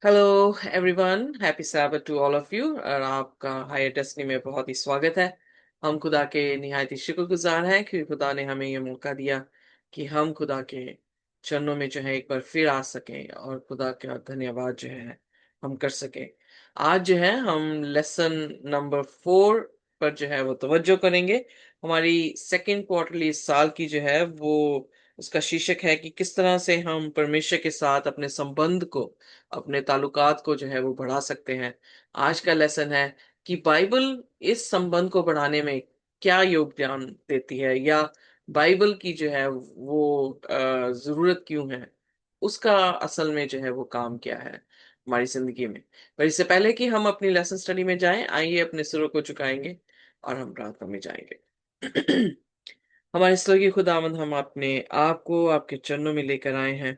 Hello everyone, happy Sabbath to all of you. और आपका higher destiny में बहुत ही स्वागत है। हम खुदा के निहायत ही शुक्रगुजार हैं कि खुदा ने हमें ये मौका दिया कि हम खुदा के चरणों में जो है एक बार फिर आ सकें और खुदा का धन्यवाद जो है हम कर सकें। आज जो है हम लेसन नंबर 4 पर जो है वो तवज्जो करेंगे। हमारी सेकेंड क्वार्टरली इस साल की जो है वो उसका शीर्षक है कि किस तरह से हम परमेश्वर के साथ अपने संबंध को, अपने ताल्लुकात को जो है वो बढ़ा सकते हैं। आज का लेसन है कि बाइबल इस संबंध को बढ़ाने में क्या योगदान देती है, या बाइबल की जो है वो ज़रूरत क्यों है? उसका असल में जो है वो काम क्या है हमारी ज़िंदगी में? पर इससे पहले कि हम अपनी लेसन स्टडी में जाएँ, आइए अपने सिरों को झुकाएँगे और हम प्रार्थना में जाएँगे। हमारे स्वर्गीय खुदावंद, हम अपने आप को आपके चरणों में लेकर आए हैं।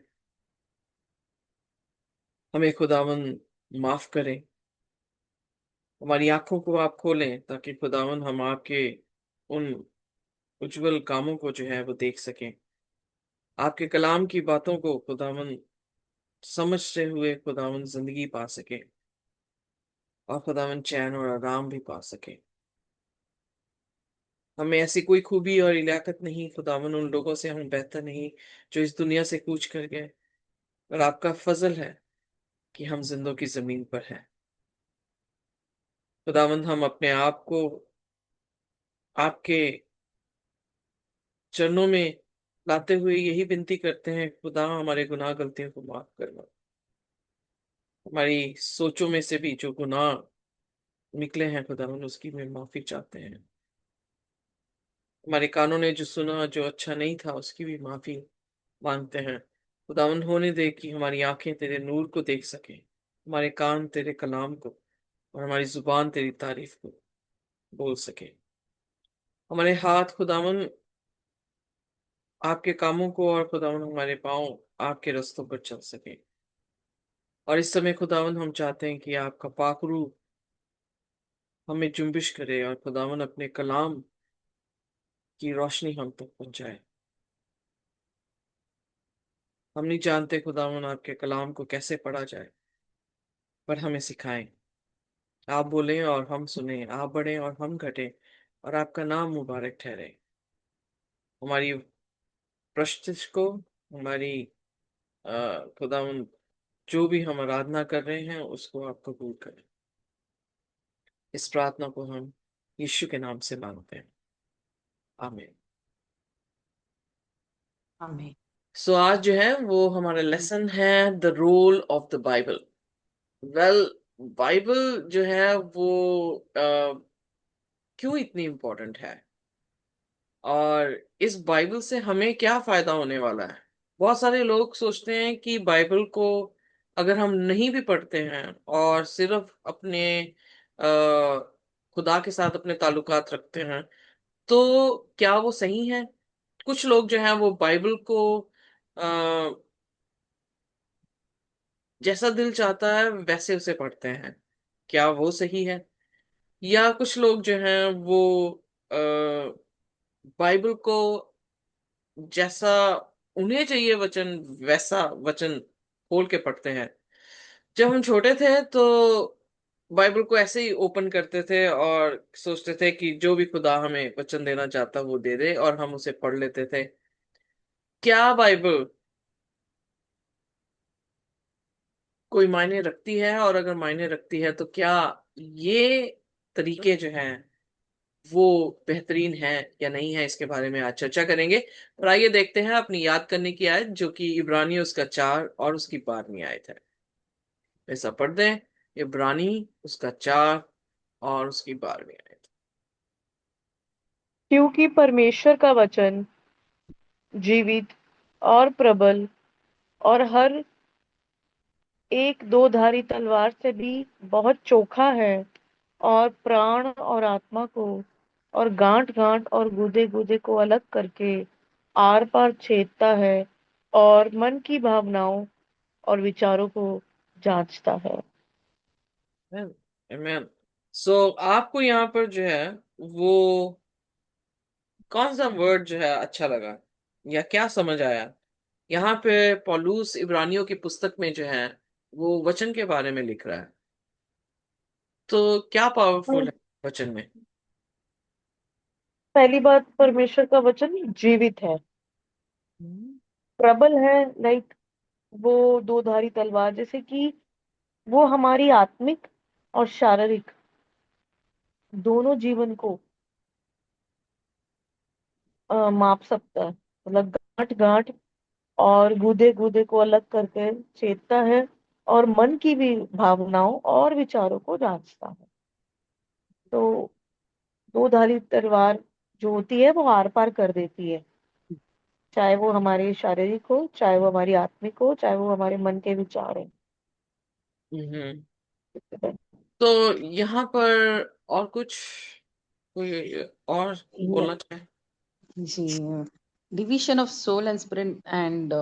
हमें खुदावंद माफ़ करें। हमारी आँखों को आप खोलें ताकि खुदावंद हम आपके उन उज्ज्वल कामों को जो है वो देख सकें। आपके कलाम की बातों को खुदावंद समझते हुए खुदावंद ज़िंदगी पा सकें और खुदावंद चैन और आराम भी पा सकें। हमें ऐसी कोई खूबी और लियाकत नहीं खुदावंद, उन लोगों से हम बेहतर नहीं जो इस दुनिया से कूच कर गए। और आपका फ़ज़ल है कि हम ज़िंदों की ज़मीन पर हैं। खुदावंद, हम अपने आप को आपके चरणों में लाते हुए यही विनती करते हैं, खुदा हमारे गुनाह गलतियों को माफ करना। हमारी सोचों में से भी जो गुनाह निकले हैं खुदावन, उसकी में माफी चाहते हैं। हमारे कानों ने जो सुना जो अच्छा नहीं था, उसकी भी माफी मांगते हैं। खुदावन, होने दे कि हमारी आंखें तेरे नूर को देख सकें, हमारे कान तेरे कलाम को और हमारी जुबान तेरी तारीफ को बोल सके। हमारे हाथ खुदावन आपके कामों को और खुदावन हमारे पाँव आपके रास्तों पर चल सके। और इस समय खुदावन हम चाहते हैं कि आपका पाक रूह हमें जुम्बिश करे और खुदावन अपने कलाम की रोशनी हम तक पहुंचाए। हम नहीं जानते खुदावन आपके कलाम को कैसे पढ़ा जाए, पर हमें सिखाएं। आप बोलें और हम सुने, आप बढ़ें और हम घटें, और आपका नाम मुबारक ठहरे। हमारी प्रस्तिश को, हमारी खुदावन जो भी हम आराधना कर रहे हैं उसको आप कबूल करें। इस प्रार्थना को हम यीशु के नाम से मांगते हैं, आमीन। हमें सो आज जो है वो हमारा लेसन है the role of the Bible. Well, Bible जो है वो क्यों इतनी इम्पोर्टेंट है, और इस बाइबल से हमें क्या फायदा होने वाला है? बहुत सारे लोग सोचते हैं कि बाइबल को अगर हम नहीं भी पढ़ते हैं और सिर्फ अपने खुदा के साथ अपने ताल्लुकात रखते हैं, तो क्या वो सही है? कुछ लोग जो हैं वो बाइबल को अ, जैसा दिल चाहता है वैसे उसे पढ़ते हैं। क्या वो सही है? या कुछ लोग जो हैं वो अ, बाइबल को जैसा उन्हें चाहिए वचन, वैसा वचन खोल के पढ़ते हैं। जब हम छोटे थे तो बाइबल को ऐसे ही ओपन करते थे और सोचते थे कि जो भी खुदा हमें वचन देना चाहता वो दे दे, और हम उसे पढ़ लेते थे। क्या बाइबल कोई मायने रखती है? और अगर मायने रखती है तो क्या ये तरीके जो हैं वो बेहतरीन है या नहीं है? इसके बारे में आज चर्चा करेंगे। और आइए देखते हैं अपनी याद करने की आयत, जो कि इब्रानी उसका 4 और उसकी 12वीं आयत है। ऐसा पढ़ दें, इब्रानी उसका 4 और उसकी 12वीं आयत। क्योंकि परमेश्वर का वचन जीवित और प्रबल और हर एक दो धारी तलवार से भी बहुत चोखा है, और प्राण और आत्मा को और गांठ गांठ और गुदे गुदे को अलग करके आर पार छेदता है, और मन की भावनाओं और विचारों को जांचता है। आमेन। सो आपको यहाँ पर जो है वो कौन सा वर्ड जो है अच्छा लगा, या क्या समझ आया? यहाँ पे पौलुस इब्रानियों की पुस्तक में जो है वो वचन के बारे में लिख रहा है। तो क्या पावरफुल हम्म, है वचन में? पहली बात, परमेश्वर का वचन जीवित है, हम्म। प्रबल है। लाइक वो दो धारी तलवार, जैसे कि वो हमारी आत्मिक और शारीरिक दोनों जीवन को माप सकता है। मतलब गांठ गांठ और गूदे गूदे को अलग करके चेतता है, और मन की भी भावनाओं और विचारों को जांचता है। तो दो धारी तलवार जो होती है वो आर पार कर देती है, चाहे वो हमारे शारीरिक हो, चाहे वो हमारी आत्मिक हो, चाहे वो हमारे मन के विचार हो। हम्म। तो यहाँ पर और कुछ, कोई और बोलना चाहे? जी, division of soul and spirit and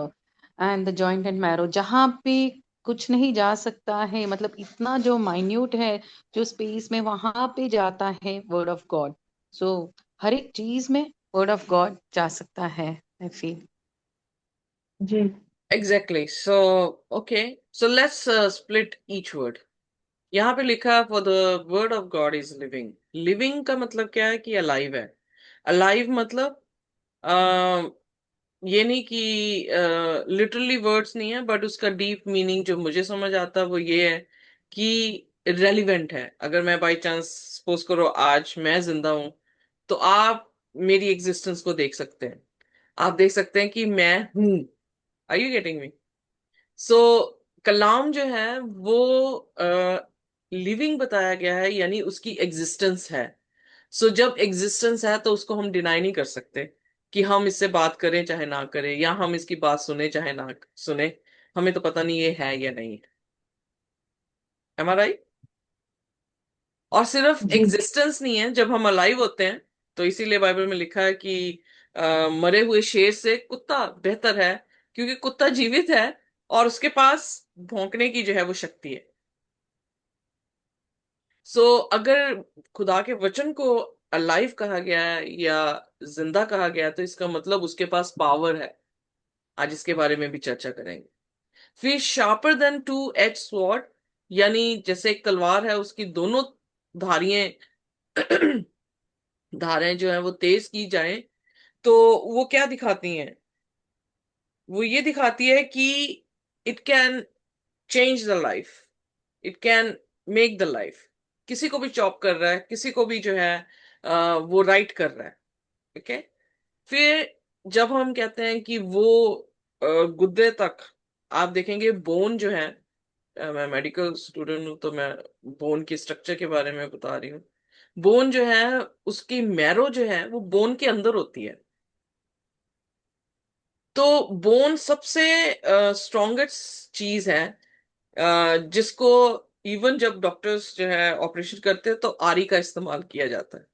the joint and marrow, जहाँ पे कुछ नहीं जा सकता है, मतलब इतना जो माइन्यूट है, जो स्पेस में वहां पे जाता है वर्ड ऑफ गॉड। सो हर एक चीज में वर्ड ऑफ गॉड जा सकता है, आई फील। जी exactly. So okay, so let's split each word. यहाँ पे लिखा है for the word of God is living. Living का मतलब क्या है? कि अलाइव है। अलाइव मतलब ये नहीं कि लिटरली वर्ड्स नहीं है, बट उसका डीप मीनिंग जो मुझे समझ आता है वो ये है कि रेलिवेंट है। अगर मैं बाई चांस सपोज करो आज मैं जिंदा हूं, तो आप मेरी एग्जिस्टेंस को देख सकते हैं। आप देख सकते हैं कि मैं हूं। Are you getting me? So कलाम जो है वो लिविंग बताया गया है, यानी उसकी एग्जिस्टेंस है। सो जब एग्जिस्टेंस है तो उसको हम डिनाई नहीं कर सकते कि हम इससे बात करें चाहे ना करें, या हम इसकी बात सुने चाहे ना सुने। हमें तो पता नहीं ये है या नहीं है। एम आई राइट? और सिर्फ जी एग्जिस्टेंस नहीं है, जब हम अलाइव होते हैं तो इसीलिए बाइबल में लिखा है कि मरे हुए शेर से कुत्ता बेहतर है, क्योंकि कुत्ता जीवित है और उसके पास भौंकने की जो है वो शक्ति है। सो अगर खुदा के वचन को अलाइव कहा गया है या जिंदा कहा गया है, तो इसका मतलब उसके पास पावर है। आज इसके बारे में भी चर्चा करेंगे। फिर sharper than two edge sword, यानी जैसे एक तलवार है, उसकी दोनों धारियां धारें जो है वो तेज की जाएं, तो वो क्या दिखाती हैं? वो ये दिखाती है कि it can change the life, it can make the life. किसी को भी चॉप कर रहा है, किसी को भी जो है वो राइट कर रहा है। ओके। फिर जब हम कहते हैं कि वो गुर्दे तक, आप देखेंगे बोन जो है, मैं मेडिकल स्टूडेंट हूं तो मैं बोन की स्ट्रक्चर के बारे में बता रही हूँ। बोन जो है, उसकी मैरो जो है वो बोन के अंदर होती है। तो बोन सबसे स्ट्रॉन्गेस्ट चीज है, जिसको इवन जब डॉक्टर्स जो है ऑपरेशन करते हैं तो आरी का इस्तेमाल किया जाता है।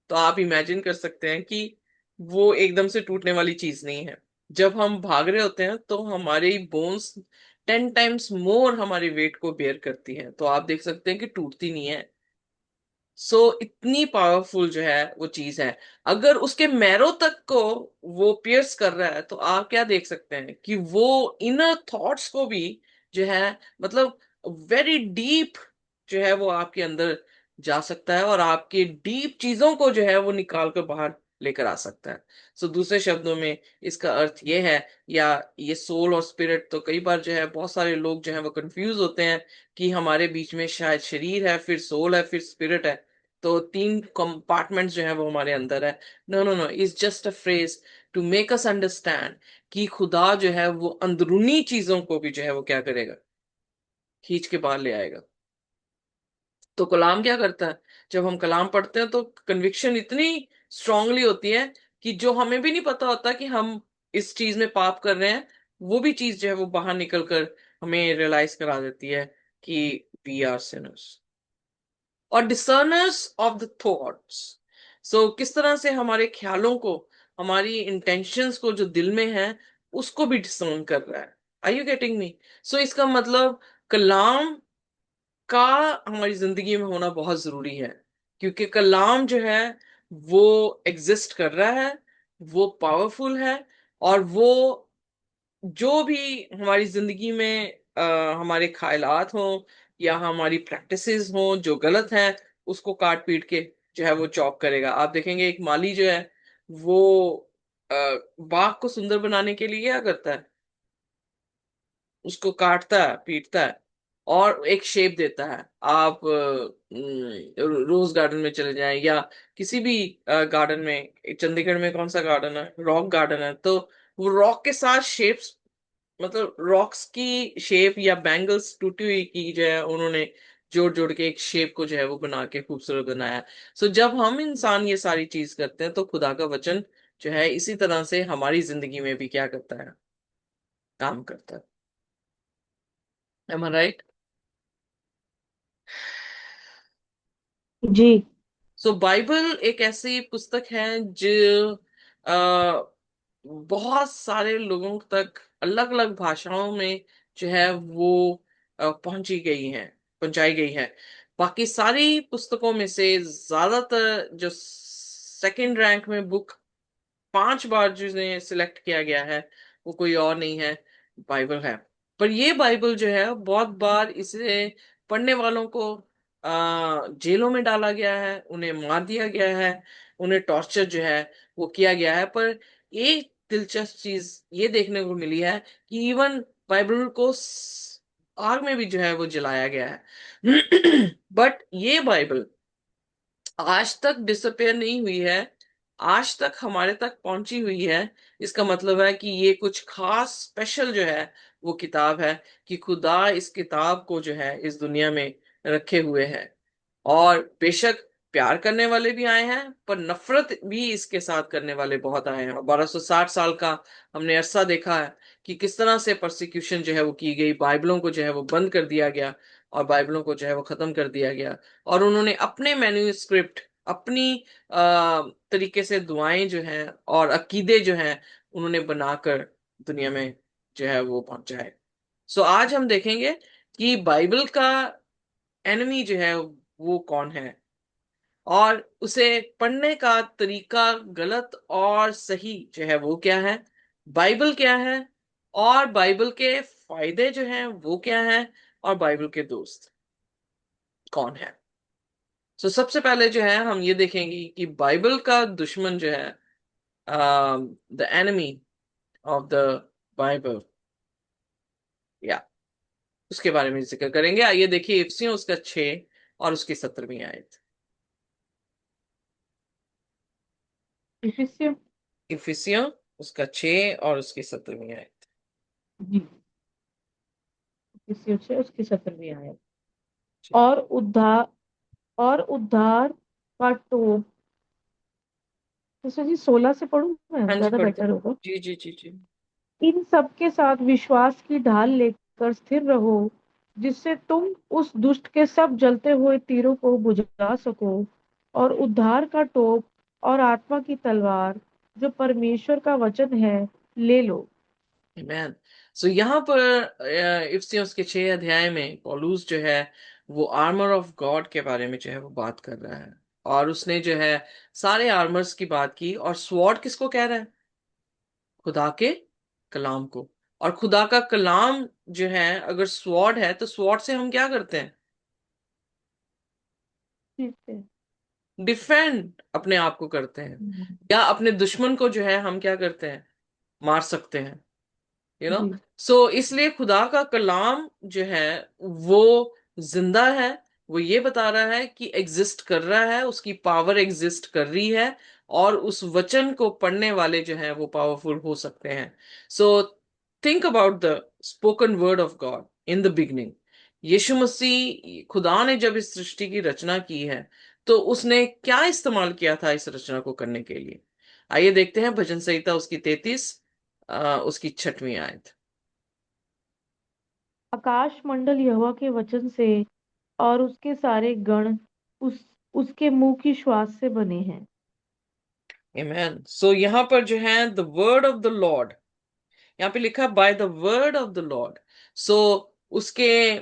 तो आप इमेजिन कर सकते हैं कि वो एकदम से टूटने वाली चीज नहीं है। जब हम भाग रहे होते हैं तो हमारी बोन्स 10 टाइम्स मोर हमारे वेट को बेयर करती हैं, तो आप देख सकते हैं कि टूटती नहीं है। सो इतनी पावरफुल जो है वो चीज है। अगर उसके मैरो तक को वो पियर्स कर रहा है, तो आप क्या देख सकते हैं कि वो इनर थॉट्स को भी जो है, मतलब वेरी डीप जो है वो आपके अंदर जा सकता है, और आपके डीप चीजों को जो है वो निकाल कर बाहर लेकर आ सकता है। सो दूसरे शब्दों में इसका अर्थ ये है, या ये सोल और स्पिरिट, तो कई बार जो है बहुत सारे लोग जो है वो कंफ्यूज होते हैं कि हमारे बीच में शायद शरीर है, फिर सोल है, फिर स्पिरिट है। तो तीन कंपार्टमेंट्स जो है वो हमारे अंदर है। No no no, is just a phrase to make us understand कि खुदा जो है वो अंदरूनी चीजों को भी जो है वो क्या करेगा, खींच के बाहर ले आएगा। तो कलाम क्या करता है? जब हम कलाम पढ़ते हैं तो कन्विक्शन इतनी स्ट्रांगली होती है कि जो हमें भी नहीं पता होता कि हम इस चीज में पाप कर रहे हैं, वो भी चीज जो है वो बाहर निकल कर हमें रियलाइज करा देती है कि वी आर सिनर्स। और discerners of the thoughts, so किस तरह से हमारे ख्यालों को, हमारी इंटेंशंस को जो दिल में है, उसको भी डिसर्न कर रहा है। Are you getting me? So इसका मतलब कलाम का हमारी जिंदगी में होना बहुत जरूरी है, क्योंकि कलाम जो है वो एग्जिस्ट कर रहा है, वो पावरफुल है, और वो जो भी हमारी जिंदगी में हमारे ख्यालात हों या हमारी प्रैक्टिसेस हों जो गलत हैं, उसको काट पीट के जो है वो चॉप करेगा। आप देखेंगे एक माली जो है वो अ, बाग को सुंदर बनाने के लिए क्या करता है, उसको काटता है, पीटता है और एक शेप देता है। आप रोज गार्डन में चले जाएं या किसी भी गार्डन में, चंडीगढ़ में कौन सा गार्डन है, रॉक गार्डन है, तो वो रॉक के साथ शेप्स, मतलब रॉक्स की शेप या बैंगल्स टूटी हुई की जो है उन्होंने जोड़ जोड़ के एक शेप को जो है वो बना के खूबसूरत बनाया। सो जब हम इंसान ये सारी चीज करते हैं तो खुदा का वचन जो है इसी तरह से हमारी जिंदगी में भी क्या करता है, काम करता है। एम आई राइट? जी। सो बाइबल एक ऐसी पुस्तक है जो बहुत सारे लोगों तक अलग अलग भाषाओं में जो है वो पहुंची गई है, पहुंचाई गई है। बाकी सारी पुस्तकों में से ज्यादातर जो सेकंड रैंक में बुक 5 बार जिन्हें सिलेक्ट किया गया है वो कोई और नहीं है, बाइबल है। पर ये बाइबल जो है बहुत बार इसे पढ़ने वालों को जेलों में डाला गया है, उन्हें मार दिया गया है, उन्हें टॉर्चर जो है वो किया गया है। पर एक दिलचस्प चीज ये देखने को मिली है कि इवन बाइबल को आग में भी जो है वो जलाया गया है। बट ये बाइबल आज तक डिसअपेयर नहीं हुई है, आज तक हमारे तक पहुंची हुई है। इसका मतलब है कि ये कुछ खास स्पेशल जो है वो किताब है, कि खुदा इस किताब को जो है इस दुनिया में रखे हुए है। और बेशक प्यार करने वाले भी आए हैं, पर नफरत भी इसके साथ करने वाले बहुत आए हैं। और 1260 साल का हमने अरसा देखा है कि किस तरह से परसिक्यूशन जो है वो की गई, बाइबलों को जो है वो बंद कर दिया गया और बाइबलों को जो है वो खत्म कर दिया गया। और उन्होंने अपने मैन्यूस्क्रिप्ट, अपनी तरीके से दुआएं जो हैं और अकीदे जो हैं उन्होंने बनाकर दुनिया में जो है वो पहुंचाए। सो आज हम देखेंगे कि बाइबल का एनिमी जो है वो कौन है, और उसे पढ़ने का तरीका गलत और सही जो है वो क्या है, बाइबल क्या है, और बाइबल के फायदे जो हैं वो क्या हैं, और बाइबल के दोस्त कौन है। सो सबसे पहले जो है हम ये देखेंगे कि बाइबल का दुश्मन जो है, the enemy of the Bible, या उसके बारे में जिक्र करेंगे। आइए देखिए इफिसियों उसका 6 और उसकी 17वीं आयत। इफिसियों। इफिसियों उसका 6 और उसकी 17वीं आयत। जी। इफिसियों से उसकी 17वीं आयत। जी और उद्धार और उद्धार का टोप। तो जी 16 से पढ़ूं, मैं हाँ जी, ज्यादा पढ़ते। बेटर होगा। जी जी जी जी। इन सब के साथ विश्वास की ढाल लेकर स्थिर रहो, जिससे तुम उस दुष्ट के सब जलते हुए तीरों को बुझा सको, और उद्धार का टोप और आत्मा की तलवार, जो परमेश्वर का वचन है, ले लो। आमेन। सो यहाँ पर इफिसियों के 6 अध्याय में पौलुस जो है वो आर्मर ऑफ गॉड के बारे में जो है वो बात कर रहा है। और उसने जो है सारे आर्मर्स की बात की, और स्वॉर्ड किसको कह रहा है, खुदा के कलाम को। और खुदा का कलाम जो है अगर स्वॉर्ड है तो स्वॉर्ड से हम क्या करते हैं, ठीक है। डिफेंड अपने आप को करते हैं, या अपने दुश्मन को जो है हम क्या करते हैं, मार सकते हैं, यू नो। जी। सो इसलिए खुदा का कलाम जो है वो जिंदा है। वो ये बता रहा है कि एग्जिस्ट कर रहा है, उसकी पावर एग्जिस्ट कर रही है, और उस वचन को पढ़ने वाले जो हैं वो पावरफुल हो सकते हैं। So think about the spoken word of God in the beginning. Yeshu Masih, खुदा ने जब इस सृष्टि की रचना की है तो उसने क्या इस्तेमाल किया था इस रचना को करने के लिए। आइए देखते हैं भजन संहिता उसकी 33 उसकी 6वीं आयत। आकाश मंडल यहोवा के वचन से और उसके सारे गण उस उसके मुंह की श्वास से बने हैं। आमेन। सो यहाँ पर जो है the word of the Lord, यहाँ पे लिखा by the word of the Lord. So उसके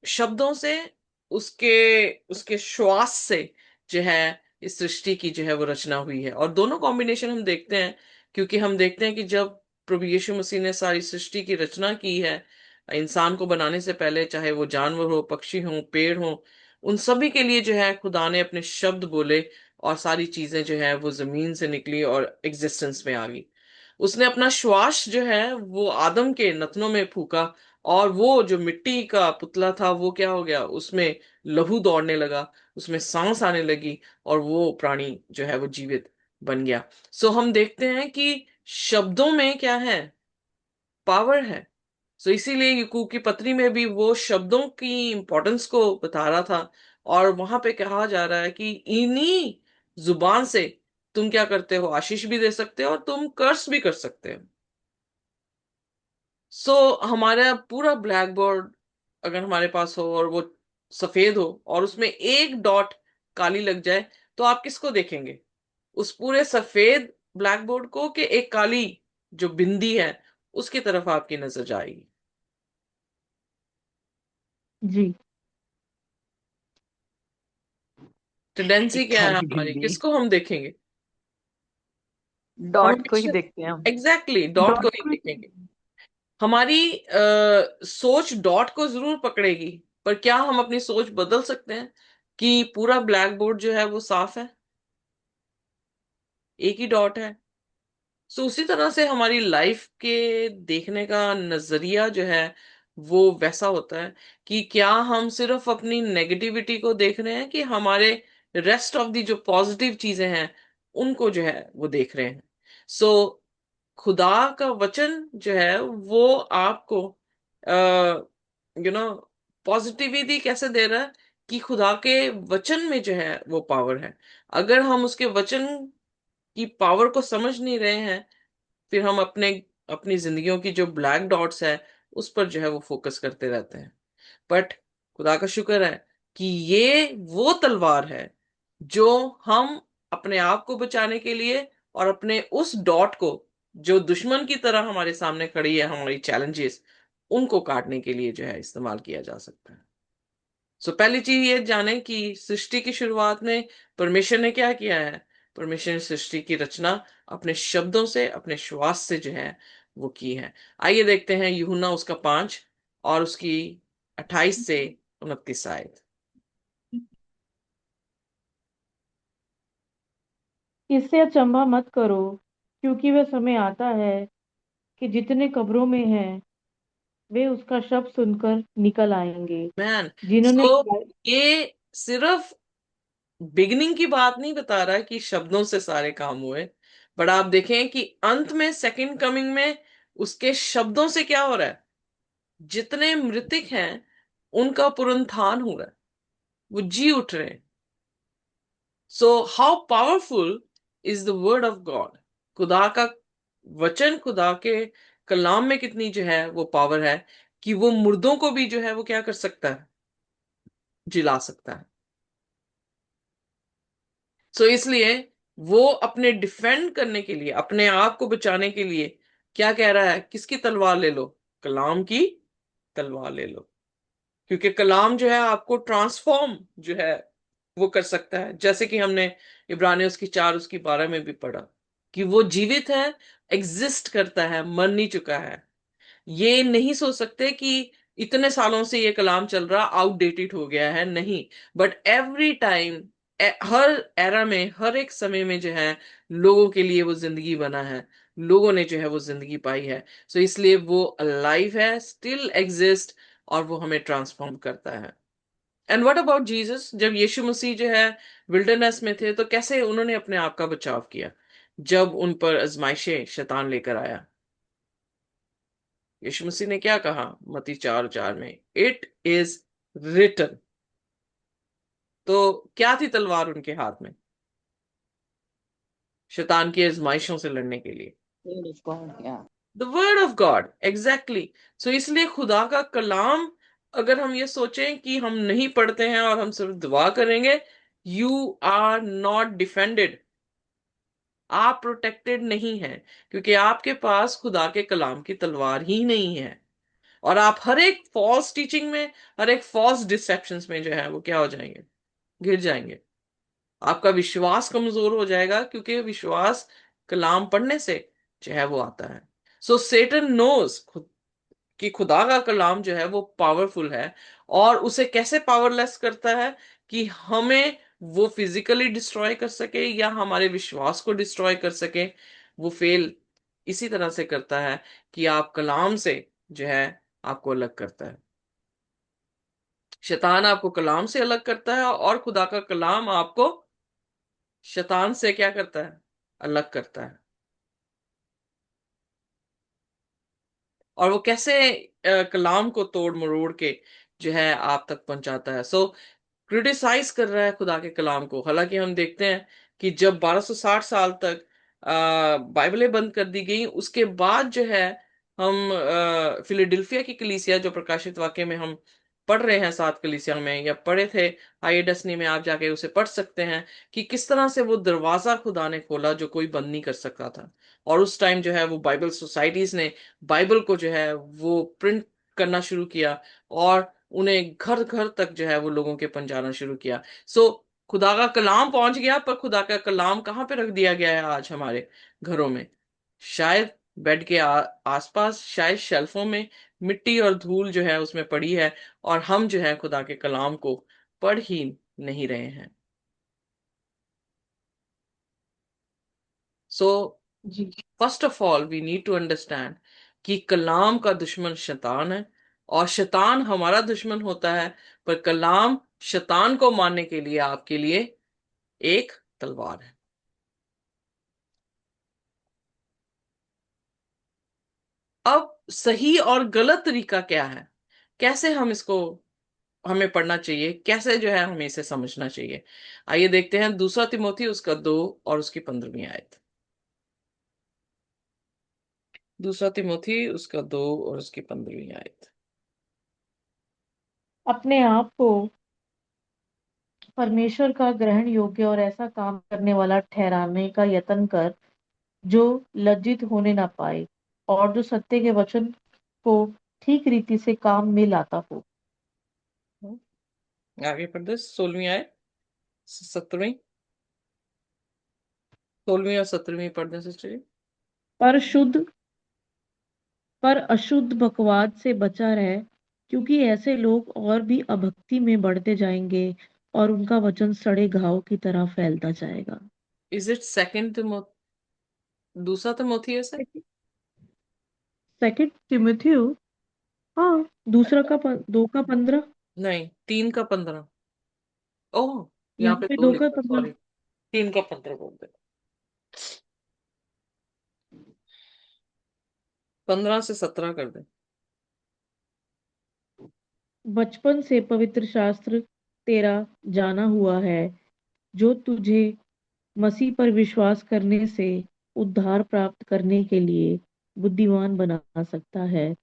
शब्दों से, उसके उसके श्वास से जो है इस सृष्टि की जो है वो रचना हुई है। और दोनों कॉम्बिनेशन हम देखते हैं, क्योंकि हम देखते हैं कि जब प्रभु यीशु मसीह ने सारी सृष्टि की रचना की है, इंसान को बनाने से पहले, चाहे वो जानवर हो, पक्षी हो, पेड़ हो, उन सभी के लिए जो है खुदा ने अपने शब्द बोले और सारी चीजें जो है वो जमीन से निकली और एग्जिस्टेंस में आ गई। उसने अपना श्वास जो है वो आदम के नथनों में फूका, और वो जो मिट्टी का पुतला था वो क्या हो गया, उसमें लहू दौड़ने लगा, उसमें सांस आने लगी, और वो प्राणी जो है वो जीवित बन गया। सो हम देखते हैं कि शब्दों में क्या है, पावर है। सो इसीलिए यूकूब की पत्री में भी वो शब्दों की इंपॉर्टेंस को बता रहा था, और वहां पे कहा जा रहा है कि इन्हीं जुबान से तुम क्या करते हो, आशीष भी दे सकते हो और तुम कर्स भी कर सकते हो। सो हमारा पूरा ब्लैक बोर्ड अगर हमारे पास हो और वो सफेद हो और उसमें एक डॉट काली लग जाए, तो आप किसको देखेंगे, उस पूरे सफेद ब्लैक बोर्ड को, कि एक काली जो बिंदी है उसकी तरफ आपकी नजर जाएगी। जी। टेंडेंसी एक क्या है काली हमारी, बिल्ली, किसको हम देखेंगे, हम डॉट को ही हमेशा देखते हैं हम। एग्जैक्टली डॉट को डॉट ही को। देखेंगे। हमारी सोच डॉट को जरूर पकड़ेगी, पर क्या हम अपनी सोच बदल सकते हैं कि पूरा ब्लैक बोर्ड जो है वो साफ है, एक ही डॉट है। सो उसी तरह से हमारी लाइफ के देखने का नजरिया जो है वो वैसा होता है कि क्या हम सिर्फ अपनी नेगेटिविटी को देख रहे हैं, कि हमारे रेस्ट ऑफ दी जो पॉजिटिव चीजें हैं उनको जो है वो देख रहे हैं। सो खुदा का वचन जो है वो आपको पॉजिटिविटी कैसे दे रहा है, कि खुदा के वचन में जो है वो पावर है। अगर हम उसके वचन की पावर को समझ नहीं रहे हैं, फिर हम अपने अपनी जिंदगियों की जो ब्लैक डॉट्स है उस पर जो है वो फोकस करते रहते हैं। बट खुदा का शुक्र है कि ये वो तलवार है जो हम अपने आप को बचाने के लिए और अपने उस डॉट को जो दुश्मन की तरह हमारे सामने खड़ी है, हमारी चैलेंजेस, उनको काटने के लिए जो है इस्तेमाल किया जा सकता है। सो पहली चीज ये जाने कि सृष्टि की शुरुआत में परमेश्वर ने क्या किया है। परमेश्वर ने सृष्टि की रचना अपने शब्दों से, अपने श्वास से जो है वो की है। आइए देखते हैं यूहन्ना उसका 5 और उसकी 28 से 29 आयत। इससे अचंभा मत करो, क्योंकि वह समय आता है कि जितने कब्रों में हैं वे उसका शब्द सुनकर निकल आएंगे, मैन, जिन्होंने सो ये सिर्फ बिगिनिंग की बात नहीं बता रहा है कि शब्दों से सारे काम हुए, बट आप देखें कि अंत में सेकंड कमिंग में उसके शब्दों से क्या हो रहा है, जितने मृतक हैं उनका पुनरुत्थान हो रहा है, वो जी उठ रहे हैं। So how powerful is the word of God. खुदा का वचन, खुदा के कलाम में कितनी जो है वो पावर है, कि वो मुर्दों को भी जो है वो क्या कर सकता है, जिला सकता है। सो इसलिए वो अपने डिफेंड करने के लिए, अपने आप को बचाने के लिए क्या कह रहा है, किसकी तलवार ले लो, कलाम की तलवार ले लो। क्योंकि कलाम जो है आपको ट्रांसफॉर्म जो है वो कर सकता है, जैसे कि हमने इब्रानियों उसकी 4 उसकी 12 में भी पढ़ा कि वो जीवित है, एग्जिस्ट करता है, मर नहीं चुका है। ये नहीं सोच सकते कि इतने सालों से ये कलाम चल रहा, आउटडेटेड हो गया है, नहीं। But every time, her era में, हर एक समय में जो है लोगों के लिए वो जिंदगी बना है, लोगों ने जो है वो जिंदगी पाई है। सो इसलिए वो अलाइव है, स्टिल एग्जिस्ट, और वो हमें ट्रांसफॉर्म करता है। एंड व्हाट अबाउट जीसस, जब यीशु मसीह जो है विल्डरनेस में थे तो कैसे उन्होंने अपने आप का बचाव किया, जब उन पर आजमाइशें शैतान लेकर आया। यीशु मसीह ने क्या कहा मत्ती 4:4 में, इट इज रिटन। तो क्या थी तलवार उनके हाथ में, शैतान की आजमाइशों से लड़ने के लिए, Word of God, yeah. The word of God, exactly. So इसलिए खुदा का कलाम, अगर हम ये सोचें कि हम नहीं पढ़ते हैं और हम सिर्फ दुआ करेंगे, यू आर नॉट डिफेंडेड, आप प्रोटेक्टेड नहीं हैं, क्योंकि आपके पास खुदा के कलाम की तलवार ही नहीं है। और आप हर एक फॉल्स टीचिंग में, हर एक फॉल्स डिसेप्शंस में जो है वो क्या हो जाएंगे, गिर जाएंगे। आपका विश्वास कमजोर हो जाएगा, क्योंकि विश्वास कलाम पढ़ने से जो है वो आता है। सो सेटन नोज, कि खुदा का कलाम जो है वो पावरफुल है, और उसे कैसे पावरलेस करता है कि हमें वो फिजिकली डिस्ट्रॉय कर सके या हमारे विश्वास को डिस्ट्रॉय कर सके। वो फेल इसी तरह से करता है कि आप कलाम से जो है आपको अलग करता है। शैतान आपको कलाम से अलग करता है, और खुदा का कलाम आपको शैतान से क्या करता है? अलग करता है। और वो कैसे कलाम को तोड़ मरोड़ के जो है आप तक पहुंचाता है। सो क्रिटिसाइज कर रहा है खुदा के कलाम को। हालांकि हम देखते हैं कि जब 1260 साल तक बाइबलें बंद कर दी गई, उसके बाद जो है हम फिलाडेल्फिया की कलीसिया, जो प्रकाशित वाक्य में हम पढ़ रहे हैं, 7 कलीसिया में या पढ़े थे, आइए डसनी में आप जाके उसे पढ़ सकते हैं कि किस तरह से वो दरवाजा खुदा ने खोला जो कोई बंद नहीं कर सकता था। और उस टाइम जो है वो बाइबल सोसाइटीज ने बाइबल को जो है वो प्रिंट करना शुरू किया, और उन्हें घर घर तक जो है वो लोगों के पहुंचाना शुरू किया। सो खुदा का कलाम पहुंच गया, पर खुदा का कलाम कहाँ पे रख दिया गया है आज हमारे घरों में? शायद बेड के आसपास, शायद शेल्फों में मिट्टी और धूल जो है उसमें पड़ी है, और हम जो है खुदा के कलाम को पढ़ ही नहीं रहे हैं। सो जी। First of all we need to understand कि कलाम का दुश्मन शैतान है, और शैतान हमारा दुश्मन होता है, पर कलाम शैतान को मारने के लिए आपके लिए एक तलवार है। अब सही और गलत तरीका क्या है? कैसे हम इसको, हमें पढ़ना चाहिए, कैसे जो है हमें इसे समझना चाहिए? आइए देखते हैं दूसरा तिमोथी उसका 2 और उसकी 15वीं आयत। दूसरा तिमोथी उसका 2 और उसकी 15वीं आयत। अपने आप को परमेश्वर का ग्रहण योग्य और ऐसा काम करने वाला ठहराने का यत्न कर, जो लज्जित होने ना पाए और जो सत्य के वचन को ठीक रीति से काम में लाता हो। आगे पढ़ दे, 16वीं आयत, 17वीं, 16वीं और 17वीं पढ़ दे सिस्टर जी। पर शुद्ध पर अशुद्ध बकवाद से बचा रहे, क्योंकि ऐसे लोग और भी अभक्ति में बढ़ते जाएंगे और उनका वचन सड़े घाव की तरह फैलता जाएगा। इज इट सेकंड तिमोथी, दूसरा तिमोथी है सर? सेकंड तिमुथियुस, हाँ, दूसरा का 2 का 15। नहीं, 3 का 15। ओह, यहाँ यहाँ पे पे दो दो का लिखा, पंद्रह सॉरी। 3 का 15 बोल दे। 15 से 17 कर दे। बचपन से पवित्र शास्त्र तेरा जाना हुआ है, जो तुझे मसीह पर विश्वास करने से उद्धार प्राप्त करने के लिए बुद्धिमान बना सकता है।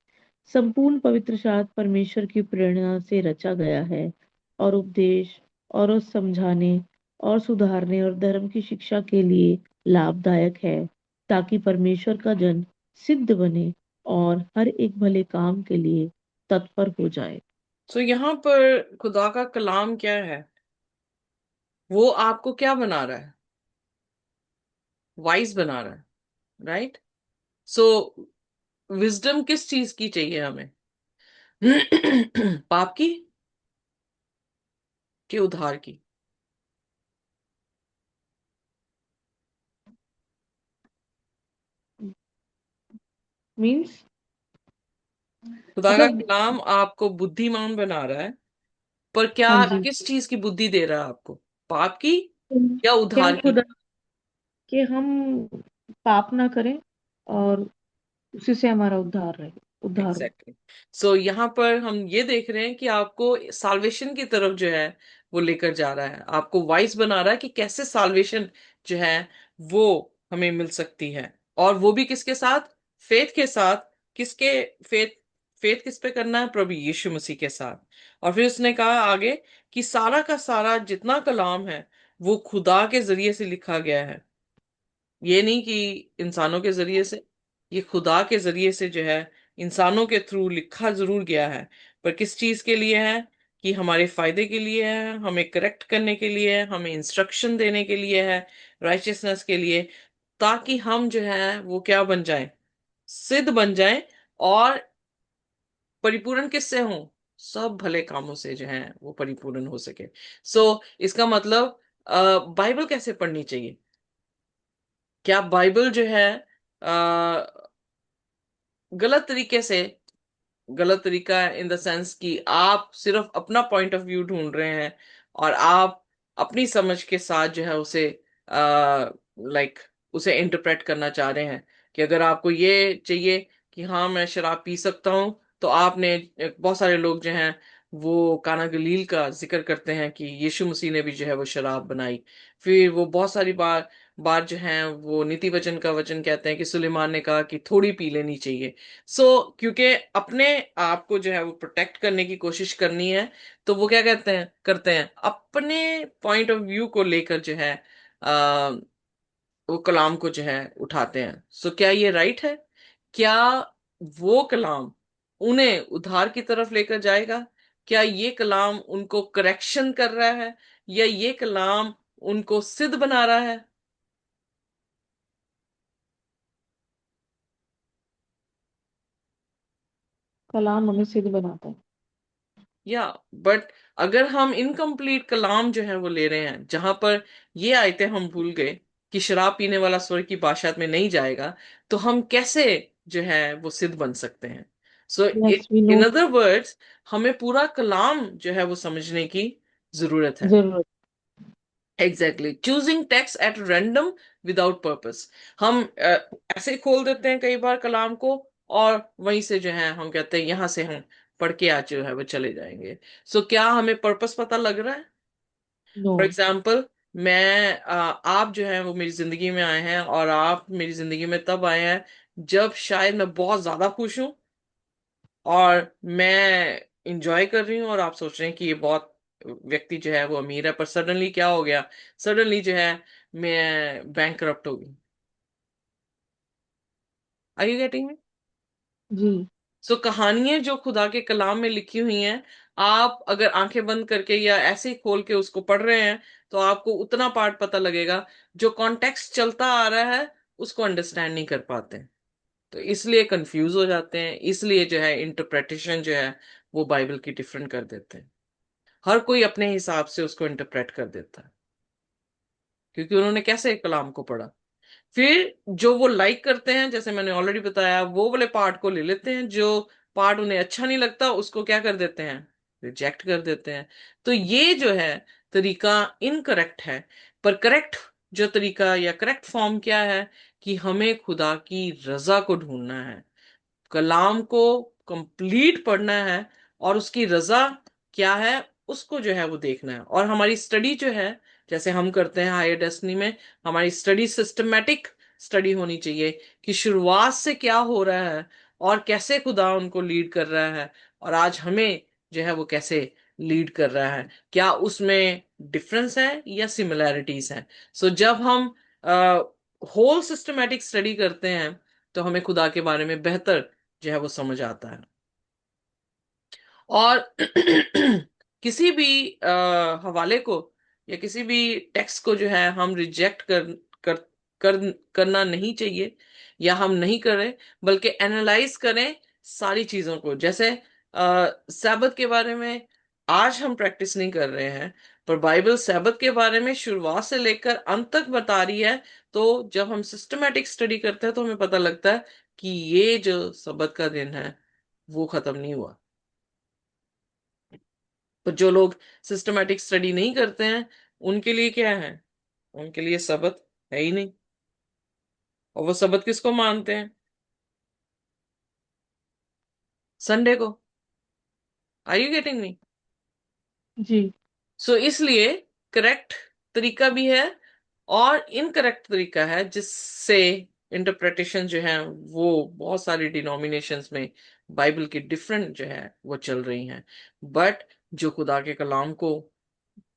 संपूर्ण पवित्र शास्त्र परमेश्वर की प्रेरणा से रचा गया है और उपदेश और उस समझाने और सुधारने और धर्म की शिक्षा के लिए लाभदायक है, ताकि परमेश्वर का जन सिद्ध बने और हर एक भले काम के लिए तत्पर हो जाए। तो यहाँ पर खुदा का कलाम क्या है? वो आपको क्या बना रहा है? वाइज बना रहा है, राइट? सो विजडम किस चीज की चाहिए हमें? पाप की कि उद्धार की? मीन्स, खुदा का मतलब, कलाम आपको बुद्धिमान बना रहा है, पर क्या हाँ जी, किस चीज की बुद्धि दे रहा है आपको? पाप की या क्या उद्धार की? खुदा कि हम पाप ना करें और उसी से हमारा उद्धार रहे, उद्धार हो। एग्जैक्टली। सो यहाँ पर हम ये देख रहे हैं कि आपको साल्वेशन की तरफ जो है वो लेकर जा रहा है, आपको वाइज बना रहा है कि कैसे साल्वेशन जो है वो हमें मिल सकती है। और वो भी किसके साथ? फेथ के साथ। किसके? फेथ, फेथ किस पे करना है? प्रभु यीशु मसीह के साथ। और फिर उसने कहा आगे कि सारा का सारा जितना कलाम है वो खुदा के जरिए से लिखा गया है। ये नहीं कि इंसानों के जरिए से, ये खुदा के जरिए से जो है इंसानों के थ्रू लिखा जरूर गया है, पर किस चीज के लिए है? कि हमारे फायदे के लिए है, हमें करेक्ट करने के लिए है, हमें इंस्ट्रक्शन देने के लिए है, राइचियसनेस के लिए, ताकि हम जो है वो क्या बन जाएं? सिद्ध बन जाएं, और परिपूर्ण किससे हो? सब भले कामों से जो है वो परिपूर्ण हो सके। सो इसका मतलब बाइबल कैसे पढ़नी चाहिए? क्या बाइबल जो है गलत तरीके से, गलत तरीका इन द सेंस कि आप सिर्फ अपना पॉइंट ऑफ व्यू ढूंढ रहे हैं और आप अपनी समझ के साथ जो है उसे लाइक उसे इंटरप्रेट करना चाह रहे हैं कि अगर आपको ये चाहिए कि हाँ मैं शराब पी सकता हूँ, तो आपने बहुत सारे लोग जो हैं वो काना गलील का जिक्र करते हैं कि यीशु मसीह ने भी जो है वो शराब बनाई। फिर वो बहुत सारी बार बार जो है वो नीति वचन का वचन कहते हैं कि सुलेमान ने कहा कि थोड़ी पी लेनी चाहिए। क्योंकि अपने आप को जो है वो प्रोटेक्ट करने की कोशिश करनी है, तो वो क्या कहते हैं करते हैं अपने पॉइंट ऑफ व्यू को लेकर जो है आ, वो कलाम को जो है उठाते हैं। क्या ये राइट है? क्या वो कलाम उन्हें उद्धार की तरफ लेकर जाएगा? क्या ये कलाम उनको करेक्शन कर रहा है, या ये कलाम उनको सिद्ध बना रहा है? कलाम उन्हें सिद्ध बनाता है। या बट अगर हम इनकम्प्लीट कलाम जो है वो ले रहे हैं जहां पर ये आयतें हम भूल गए कि शराब पीने वाला स्वर्ग की बादशाहत में नहीं जाएगा, तो हम कैसे जो है वो सिद्ध बन सकते हैं? So yes we know. In other words, हमें पूरा कलाम जो है वो समझने की जरूरत है। जरूरत। Exactly, choosing text at random without purpose. हम ऐसे ही खोल देते हैं कई बार कलाम को, और वहीं से जो है हम कहते हैं यहां से हम पढ़ के आज जो है वो चले जाएंगे। क्या हमें पर्पस पता लग रहा है? नो। फॉर एग्जाम्पल, आप जो है वो मेरी जिंदगी में आए हैं, और आप मेरी जिंदगी में तब आए हैं जब शायद मैं बहुत ज्यादा खुश हूं और मैं इंजॉय कर रही हूँ, और आप सोच रहे हैं कि ये बहुत व्यक्ति जो है वो अमीर है, पर सडनली क्या हो गया? सडनली जो है मैं बैंक करप्ट हो गई। Are you getting me? जी। कहानियां जो खुदा के कलाम में लिखी हुई हैं, आप अगर आंखें बंद करके या ऐसे ही खोल के उसको पढ़ रहे हैं, तो आपको उतना पार्ट पता लगेगा। जो कॉन्टेक्स्ट चलता आ रहा है उसको अंडरस्टैंड नहीं कर पाते, तो इसलिए कंफ्यूज हो जाते हैं, इसलिए जो है इंटरप्रिटेशन जो है वो बाइबल की डिफरेंट कर देते हैं। हर कोई अपने हिसाब से उसको इंटरप्रेट कर देता है, क्योंकि उन्होंने कैसे कलाम को पढ़ा। फिर जो वो लाइक करते हैं, जैसे मैंने ऑलरेडी बताया, वो वाले पार्ट को ले लेते हैं, जो पार्ट उन्हें अच्छा नहीं लगता उसको क्या कर देते हैं? रिजेक्ट कर देते हैं। तो ये जो है तरीका इनकरेक्ट है। पर करेक्ट जो तरीका या करेक्ट फॉर्म क्या है? कि हमें खुदा की रजा को ढूंढना है, कलाम को कंप्लीट पढ़ना है, और उसकी रजा क्या है उसको जो है वो देखना है। और हमारी स्टडी जो है, जैसे हम करते हैं हायर डेस्टिनी में, हमारी स्टडी सिस्टमेटिक स्टडी होनी चाहिए कि शुरुआत से क्या हो रहा है और कैसे खुदा उनको लीड कर रहा है, और आज हमें जो है वो कैसे लीड कर रहा है। क्या उसमें डिफरेंस है या सिमिलैरिटीज हैं? जब हम होल सिस्टमेटिक स्टडी करते हैं, तो हमें खुदा के बारे में बेहतर जो है वो समझ आता है। और किसी भी हवाले को या किसी भी टेक्स्ट को जो है हम रिजेक्ट कर कर करना नहीं चाहिए, या हम नहीं करें, बल्कि एनालाइज करें सारी चीजों को। जैसे सैबत के बारे में आज हम प्रैक्टिस नहीं कर रहे हैं, पर बाइबल सैबत के बारे में शुरुआत से लेकर अंत तक बता रही है। तो जब हम सिस्टमेटिक स्टडी करते हैं, तो हमें पता लगता है कि ये जो सब्त का दिन है वो खत्म नहीं हुआ। पर जो लोग सिस्टमेटिक स्टडी नहीं करते हैं, उनके लिए क्या है? उनके लिए सबत है ही नहीं। और वो सबत किसको मानते हैं? संडे को। Are you getting me? जी। इसलिए करेक्ट तरीका भी है और इनकरेक्ट तरीका है, जिससे इंटरप्रिटेशन जो है वो बहुत सारी डिनोमिनेशंस में बाइबल की डिफरेंट जो है वो चल रही हैं। बट जो खुदा के कलाम को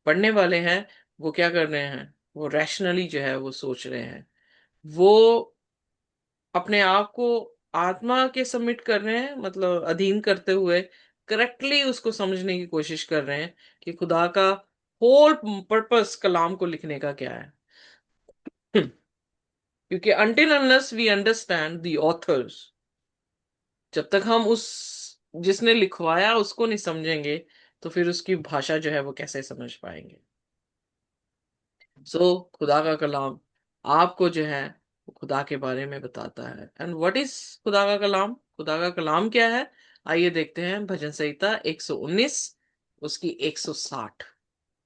पढ़ने वाले हैं, वो क्या कर रहे हैं? वो रैशनली जो है वो सोच रहे हैं, वो अपने आप को आत्मा के सबमिट कर रहे हैं, मतलब अधीन करते हुए करेक्टली उसको समझने की कोशिश कर रहे हैं कि खुदा का होल पर्पस कलाम को लिखने का क्या है। क्योंकि until unless we understand the authors, जब तक हम उस जिसने लिखवाया उसको नहीं समझेंगे तो फिर उसकी भाषा जो है वो कैसे समझ पाएंगे। सो खुदा का कलाम आपको जो है वो खुदा के बारे में बताता है। एंड व्हाट इज खुदा का कलाम? खुदा का कलाम क्या है? आइए देखते हैं भजन संहिता 119 उसकी 160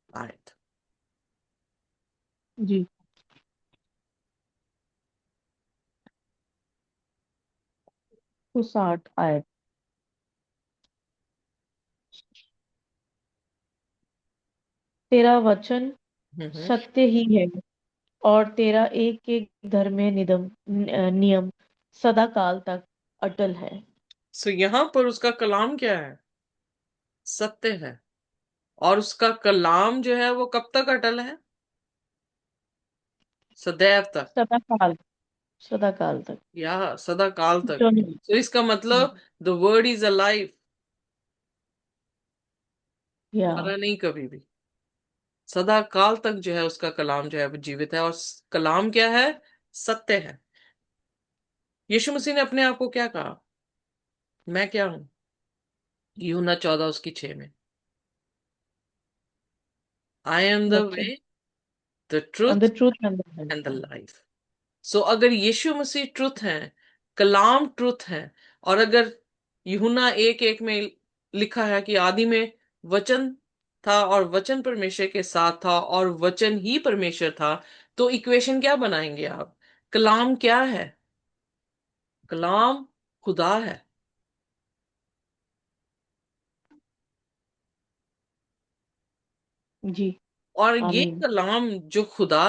आयत। जी। 160 आयत। तेरा वचन हम्म। सत्य ही है, और तेरा एक एक धर्म नियम सदा काल तक अटल है। सो यहाँ पर उसका कलाम क्या है? सत्य है। और उसका कलाम जो है वो कब तक अटल है? सदैव तक। सदा काल, सदा काल तक। या सदा काल तक। जो नहीं। तो इसका मतलब द वर्ड इज अलाइव, या। मरा नहीं कभी भी। सदा काल तक जो है उसका कलाम जो है वो जीवित है। और कलाम क्या है? सत्य है। यीशु मसीह ने अपने आप को क्या कहा? मैं क्या हूं? यूहन्ना 14 उसकी 6 में, आई एम द वे, वचन the end truth the truth and the end the life. Life. So अगर यीशु मसीह ट्रुथ है, कलाम ट्रुथ है, और अगर यूहन्ना 1:1 में लिखा है कि आदि में वचन था और वचन परमेश्वर के साथ था और वचन ही परमेश्वर था, तो इक्वेशन क्या बनाएंगे आप? कलाम क्या है? कलाम खुदा है। जी। और ये आमीन। कलाम जो खुदा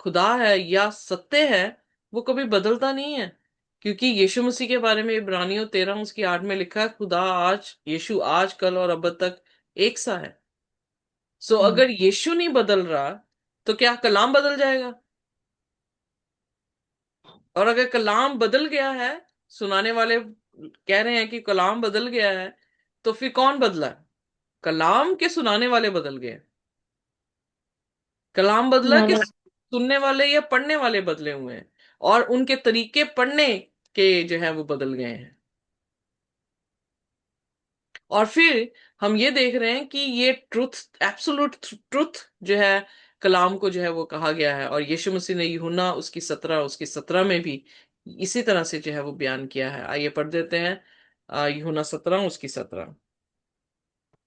खुदा है या सत्य है, वो कभी बदलता नहीं है। क्योंकि यीशु मसीह के बारे में इब्रानियों 13 उसकी 8 में लिखा है, खुदा आज, यीशु आज कल और अब तक एक सा है। सो हम्म। अगर यीशु नहीं बदल रहा तो क्या कलाम बदल जाएगा? और अगर कलाम बदल गया है, सुनाने वाले कह रहे हैं कि कलाम बदल गया है, तो फिर कौन बदला? कलाम के सुनाने वाले बदल गए? कलाम बदला ना कि ना। सुनने वाले या पढ़ने वाले बदले हुए हैं? और उनके तरीके पढ़ने के जो है वो बदल गए हैं। और फिर हम ये देख रहे हैं कि ये ट्रुथ, एब्सोल्यूट ट्रुथ जो है, कलाम को जो है वो कहा गया है। और यीशु मसीह ने यूहन्ना उसकी 17 में भी इसी तरह से जो है वो बयान किया है। आइए पढ़ देते हैं यूहन्ना 17 उसकी 17।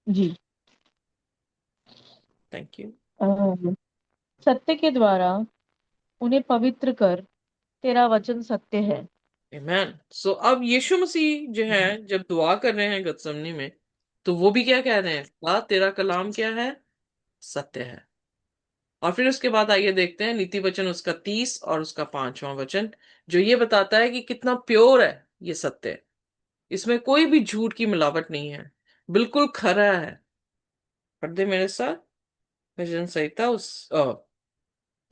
जी। Thank you. अ, सत्य के द्वारा उन्हें पवित्र कर, तेरा वचन सत्य है। आमेन। सो अब यीशु मसीह जो है जब दुआ कर रहे हैं गतसमनी में, तो वो भी क्या कह रहे हैं? तेरा कलाम क्या है? सत्य है। और फिर उसके बाद आइए देखते हैं नीति वचन उसका 30 और उसका 5वां वचन, जो ये बताता है कि कितना प्योर है ये सत्य। इसमें कोई भी झूठ की मिलावट नहीं है, बिल्कुल खरा है। पढ़ दे मेरे साथ भजन संहिता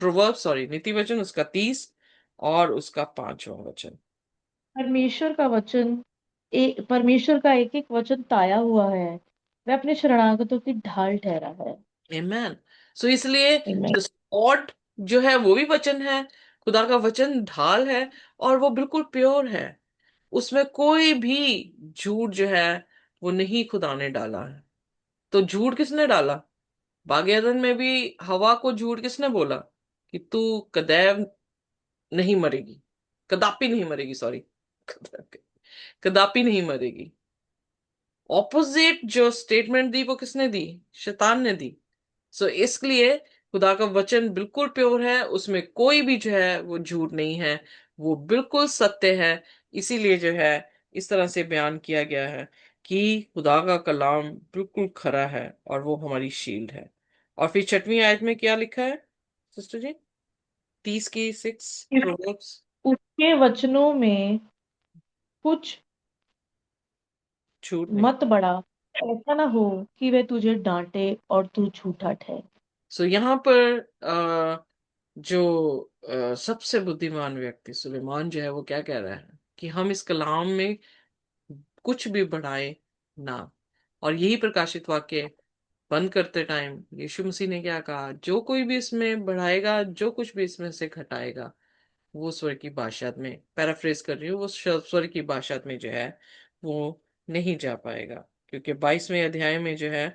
प्रोवर्ब, सॉरी, नीति वचन उसका 30 और उसका 5वां वचन। परमेश्वर का एक एक वचन ताया हुआ है, वह अपने शरणागतों की ढाल ठहरा है। आमेन। सो इसलिए Amen। गॉड जो है वो भी वचन है, खुदा का वचन ढाल है, और वो बिल्कुल प्योर है। उसमें कोई भी झूठ जो है वो नहीं खुदा ने डाला है। तो झूठ किसने डाला? बागे अदन में भी हवा को झूठ किसने बोला कि तू कदैव नहीं मरेगी, कदापि नहीं मरेगी, सॉरी, कदापि नहीं मरेगी। ऑपोजिट जो स्टेटमेंट दी वो किसने दी? शैतान ने दी। सो इसलिए खुदा का वचन बिल्कुल प्योर है, उसमें कोई भी जो है वो झूठ नहीं है, वो बिल्कुल सत्य है। इसीलिए जो है इस तरह से बयान किया गया है कि खुदा का कलाम बिल्कुल खरा है और वो हमारी शील्ड है। और फिर 6वीं आयत में क्या लिखा है सिस्टर जी? 30 की 6 प्रोवर्ब्स। उसके वचनों में कुछ झूठ नहीं। मत बढ़ा, ऐसा ना हो कि वे तुझे डांटे और तू झूठा ठहरे। सो यहाँ पर जो सबसे बुद्धिमान व्यक्ति सुलेमान जो है वो क्या कह रहा है कि हम इस कलाम में कुछ भी बढ़ाए ना। और यही प्रकाशित वाक्य बंद करते टाइम यीशु मसीह ने क्या कहा? जो कोई भी इसमें बढ़ाएगा, जो कुछ भी इसमें से घटाएगा, वो स्वर की भाषा में, पैराफ्रेज कर रही हूँ, वो स्वर की भाषा में जो है वो नहीं जा पाएगा, क्योंकि 22वें अध्याय में जो है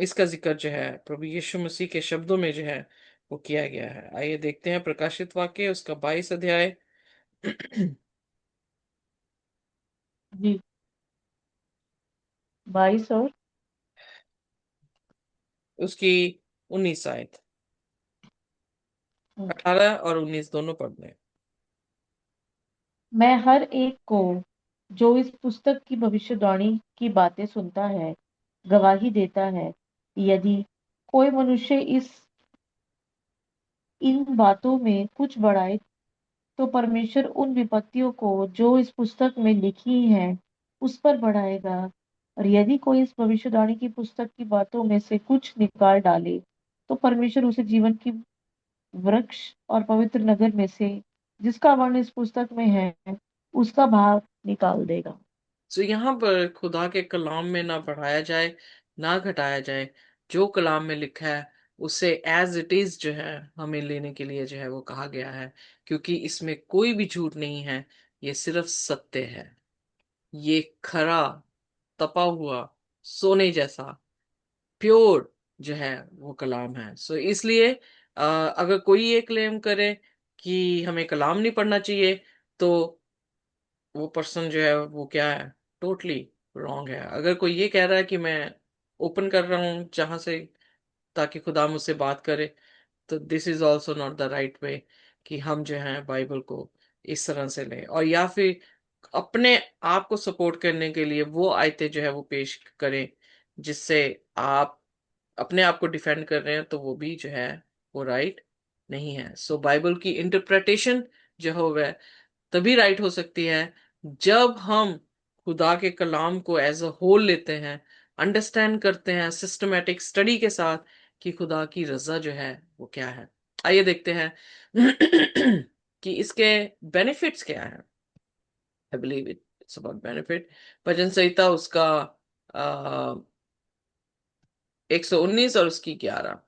इसका जिक्र जो है प्रभु यीशु मसीह के शब्दों में जो है वो किया गया है। आइए देखते हैं प्रकाशित वाक्य उसका 22 अध्याय जी, 22 और उसकी 19 आयत, ओके। 18 और 19 दोनों पढ़ने हैं। मैं हर एक को जो इस पुस्तक की भविष्यवाणी की बातें सुनता है गवाही देता है, यदि कोई मनुष्य इस इन बातों में कुछ बढ़ाए तो परमेश्वर उन विपत्तियों को जो इस पुस्तक में लिखी हैं उस पर बढ़ाएगा। और यदि कोई इस भविष्यवाणी की पुस्तक की बातों में से कुछ निकाल डाले तो परमेश्वर उसे जीवन की वृक्ष और पवित्र नगर में से जिसका वर्ण इस पुस्तक में है उसका भाग निकाल देगा। तो यहाँ पर खुदा के कलाम में ना बढ़ाया जाए ना घटाया जाए, जो कलाम में लिखा है उसे एज इट इज जो है हमें लेने के लिए जो है वो कहा गया है, क्योंकि इसमें कोई भी झूठ नहीं है, ये सिर्फ सत्य है। ये खरा, तपा हुआ, सोने जैसा प्योर जो है वो कलाम है। सो इसलिए अगर कोई ये क्लेम करे कि हमें कलाम नहीं पढ़ना चाहिए, तो वो पर्सन जो है वो क्या है, टोटली रॉन्ग है। अगर कोई ये कह रहा है कि मैं ओपन कर रहा हूँ जहां से ताकि खुदा मुझसे बात करे, तो this is also not the right way कि हम जो है बाइबल को इस तरह से लें, और या फिर अपने आप को सपोर्ट करने के लिए वो आयतें जो है वो पेश करें जिससे आप अपने आप को डिफेंड कर रहे हैं, तो वो भी जो है वो राइट नहीं है। सो बाइबल की इंटरप्रिटेशन जो है वह तभी राइट हो सकती है जब हम खुदा के कलाम को एज अ होल लेते हैं, अंडरस्टैंड करते हैं सिस्टमेटिक स्टडी के साथ कि खुदा की रजा जो है वो क्या है। आइए देखते हैं कि इसके बेनिफिट्स क्या है। I believe it's about benefit. भजन संहिता उसका 119 और उसकी 11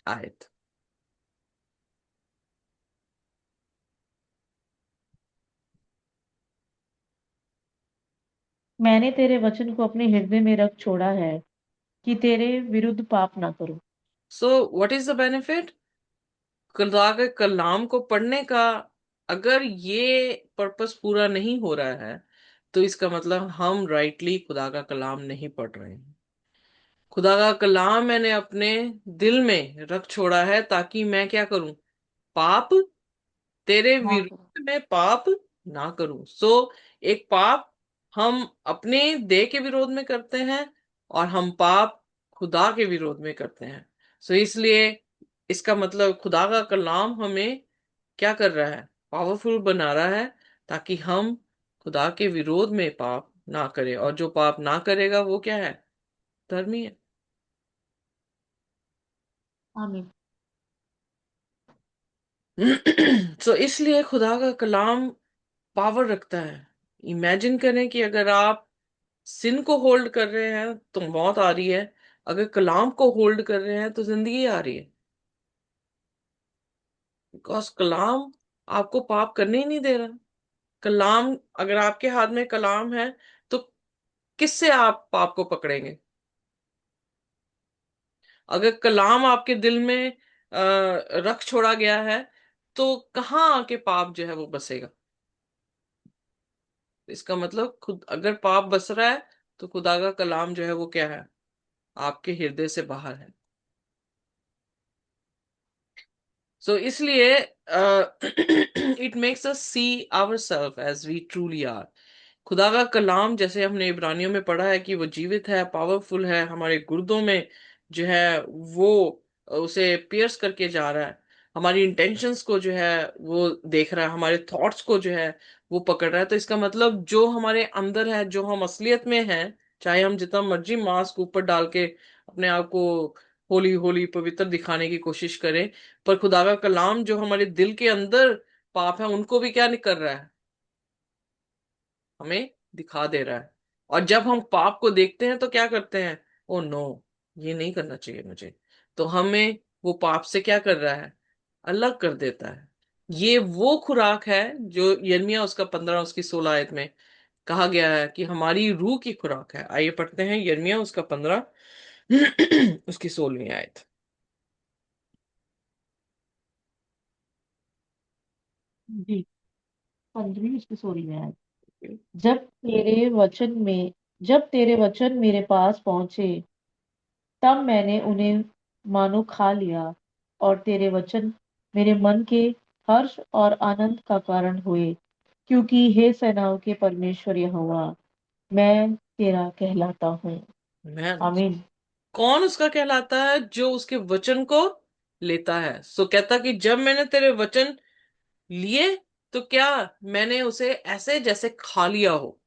आयत। मैंने तेरे वचन को अपने हृदय में रख छोड़ा है कि तेरे विरुद्ध पाप ना करूं। So what is the benefit खुदा के कलाम को पढ़ने का? अगर ये पर्पस पूरा नहीं हो रहा है, तो इसका मतलब हम राइटली खुदा का कलाम नहीं पढ़ रहे हैं। खुदा का कलाम मैंने अपने दिल में रख छोड़ा है ताकि मैं क्या करूं, पाप, तेरे ना करूं। विरुद्ध में पाप ना करूं। सो एक पाप हम अपने देह के विरोध में करते हैं, और हम पाप खुदा के विरोध में करते हैं। सो इसलिए इसका मतलब खुदा का कलाम हमें क्या कर रहा है, पावरफुल बना रहा है ताकि हम खुदा के विरोध में पाप ना करें, और जो पाप ना करेगा वो क्या है, धर्मी है। आमीन। सो इसलिए खुदा का कलाम पावर रखता है। इमेजिन करें कि अगर आप सिन को होल्ड कर रहे हैं तो मौत आ रही है, अगर कलाम को होल्ड कर रहे हैं तो जिंदगी आ रही है। बिकॉज कलाम आपको पाप करने ही नहीं दे रहा। कलाम, अगर आपके हाथ में कलाम है तो किससे आप पाप को पकड़ेंगे? अगर कलाम आपके दिल में रख छोड़ा गया है, तो कहाँ आके पाप जो है वो बसेगा? इसका मतलब खुद अगर पाप बस रहा है तो खुदा का कलाम जो है वो क्या है, आपके हृदय से बाहर है। सो इसलिए it makes us see our self as we truly are. खुदा का कलाम, जैसे हमने इब्रानियों में पढ़ा है कि वो जीवित है, पावरफुल है, हमारे गुर्दों में जो है वो उसे पियर्स करके जा रहा है, हमारी इंटेंशंस को जो है वो देख रहा है, हमारे थॉट्स को जो है वो पकड़ रहा है। तो इसका मतलब जो हमारे अंदर है, जो हम असलियत में हैं, चाहे हम जितना मर्जी मास्क ऊपर डाल के अपने आप को होली होली पवित्र दिखाने की कोशिश करें, पर खुदा का कलाम जो हमारे दिल के अंदर पाप है उनको भी क्या नहीं कर रहा है, हमें दिखा दे रहा है। और जब हम पाप को देखते हैं तो क्या करते हैं, ओ नो, ये नहीं करना चाहिए मुझे, तो हमें वो पाप से क्या कर रहा है, अलग कर देता है। ये वो खुराक है जो यिर्मयाह उसका 15 उसकी 16 आयत में कहा गया है कि हमारी रूह की खुराक है। आइए पढ़ते हैं यिर्मयाह उसका 15 उसकी 16वीं आयत। जी, 15वीं उसकी 16वीं आयत। जब तेरे वचन में जब तेरे वचन मेरे पास पहुंचे, तब मैंने उन्हें मानो खा लिया, और तेरे वचन मेरे मन के हर्ष और आनंद का कारण हुए, क्योंकि हे सेनाओं के परमेश्वर यहोवा, मैं तेरा कहलाता हूँ। मैन, आमीन। कौन उसका कहलाता है? जो उसके वचन को लेता है। सो कहता कि जब मैंने तेरे वचन लिए तो क्या, मैंने उसे ऐसे जैसे खा लिया हो।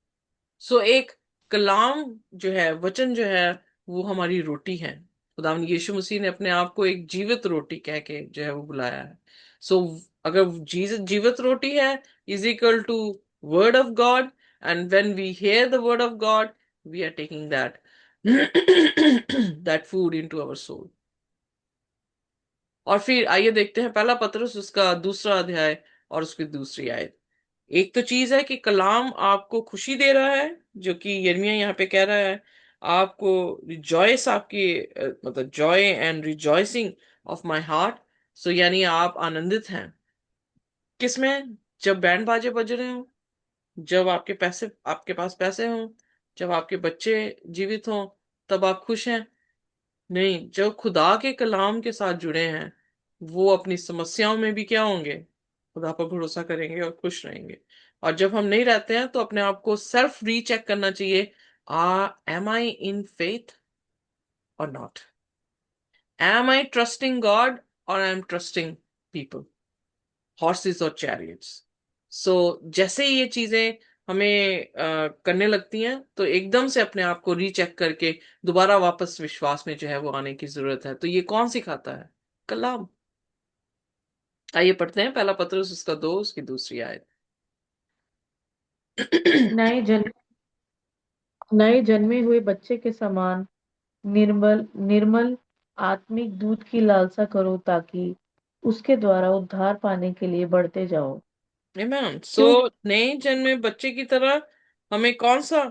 सो एक कलाम जो है, वचन जो है, वो हमारी रोटी है। खुदावंद यीशु मसीह ने अपने आप को एक जीवित रोटी कह के जो है वो बुलाया है। सो अगर जीवित रोटी है is equal to word of God, and when we hear the word of God we are taking that that food into our soul. और फिर आइए देखते हैं पहला पतरस उसका 2 अध्याय और उसकी 2 आयत। एक तो चीज है कि कलाम आपको खुशी दे रहा है, जो कि यिर्मयाह यहाँ पे कह रहा है। आपको रिजॉइस, आपकी मतलब joy and rejoicing of my heart. So यानी आप आनंदित हैं किसमें? जब बैंड बाजे बज रहे हो, जब आपके पास पैसे हों, जब आपके बच्चे जीवित हों, तब आप खुश हैं? नहीं, जो खुदा के कलाम के साथ जुड़े हैं वो अपनी समस्याओं में भी क्या होंगे? खुदा पर भरोसा करेंगे और खुश रहेंगे। और जब हम नहीं रहते हैं तो अपने आप को सेल्फ रीचेक करना चाहिए। Am I in faith or not? Am I trusting God or I am trusting people, horses or chariots? So जैसे ही ये चीजें हमें करने लगती हैं तो एकदम से अपने आप को रीचेक करके दोबारा वापस विश्वास में जो है वो आने की जरूरत है। तो ये कौन सिखाता है? कलाम। आइए पढ़ते हैं पहला पत्रस उसका 2 उसकी 2 आयत। नए जन्म नए जन्मे हुए बच्चे के समान निर्मल निर्मल आत्मिक दूध की लालसा करो, ताकि उसके द्वारा उद्धार पाने के लिए बढ़ते जाओ। आमेन। सो क्यों? नए जन्मे बच्चे की तरह हमें कौन सा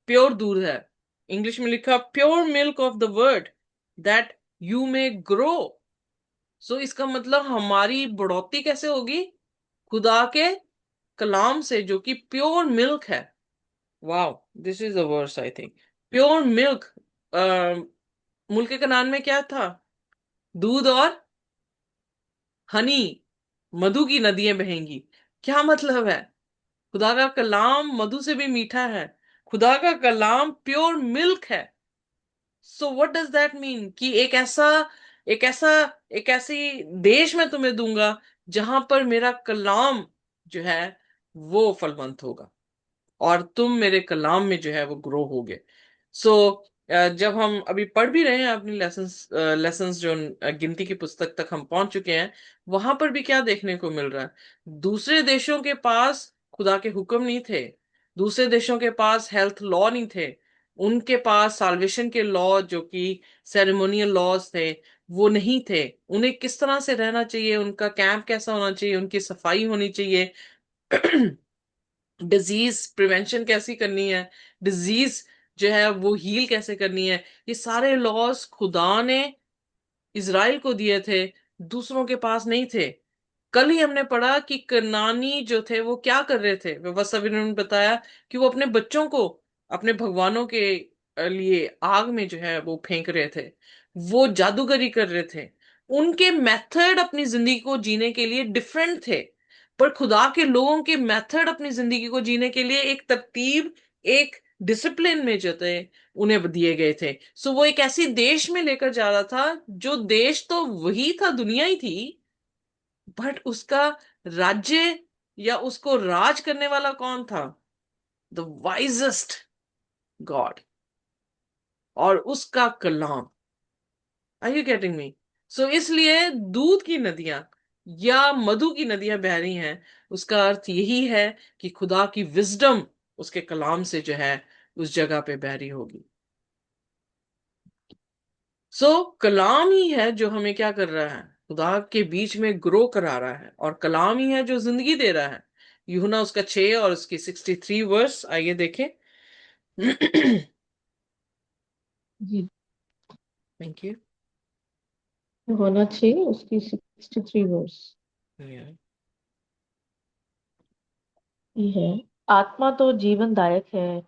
प्योर दूध है? इंग्लिश में लिखा pure milk of the word, that you may grow. So इसका मतलब हमारी बढ़ोतरी कैसे होगी? खुदा के कलाम से, जो कि प्योर मिल्क है। Wow, this is the verse I think. Pure milk. मुल्क के नाम में क्या था? दूध और हनी, मधु की नदियां बहेंगी। क्या मतलब है? खुदा का कलाम मधु से भी मीठा है। खुदा का कलाम प्योर मिल्क है। So what does that mean? कि एक ऐसा एक ऐसी देश मैं तुम्हें दूंगा जहां पर मेरा कलाम जो है वो फलवंत होगा, और तुम मेरे कलाम में जो है वो ग्रो होगे। सो जब हम अभी पढ़ भी रहे हैं अपनी लेसन्स जो गिनती की पुस्तक तक हम पहुंच चुके हैं, वहां पर भी क्या देखने को मिल रहा है? दूसरे देशों के पास खुदा के हुक्म नहीं थे। दूसरे देशों के पास हेल्थ लॉ नहीं थे। उनके पास साल्वेशन के लॉ, जो कि सेरेमोनियल लॉज थे, वो नहीं थे। उन्हें किस तरह से रहना चाहिए, उनका कैंप कैसा होना चाहिए, उनकी सफाई होनी चाहिए, डिजीज प्रिवेंशन कैसी करनी है, डिजीज जो है वो हील कैसे करनी है, ये सारे लॉज खुदा ने इज़राइल को दिए थे, दूसरों के पास नहीं थे। कल ही हमने पढ़ा कि कनानी जो थे वो क्या कर रहे थे। व्यवस्था ने बताया कि वो अपने बच्चों को अपने भगवानों के लिए आग में जो है वो फेंक रहे थे, वो जादूगरी कर रहे थे। उनके मेथड अपनी जिंदगी को जीने के लिए डिफरेंट थे, पर खुदा के लोगों के मेथड अपनी जिंदगी को जीने के लिए एक तरतीब, एक डिसिप्लिन में जो थे उन्हें दिए गए थे। सो वो एक ऐसी देश में लेकर जा रहा था, जो देश तो वही था, दुनिया ही थी, बट उसका राज्य या उसको राज करने वाला कौन था? द वाइजेस्ट गॉड और उसका कलाम। Are you getting me? So इसलिए दूध की नदियां या मधु की नदियां बह रही हैं, उसका अर्थ यही है कि खुदा की विजडम उसके कलाम से जो है उस जगह पे बह रही होगी। कलाम ही है जो हमें क्या कर रहा है? खुदा के बीच में ग्रो करा रहा है, और कलाम ही है जो जिंदगी दे रहा है। यूहन्ना उसका 6 और उसकी 63 वर्स, आइए देखें। जी, थैंक यू। होना चाहिए उसकी 63 वर्ष। ये है, आत्मा तो जीवनदायक है,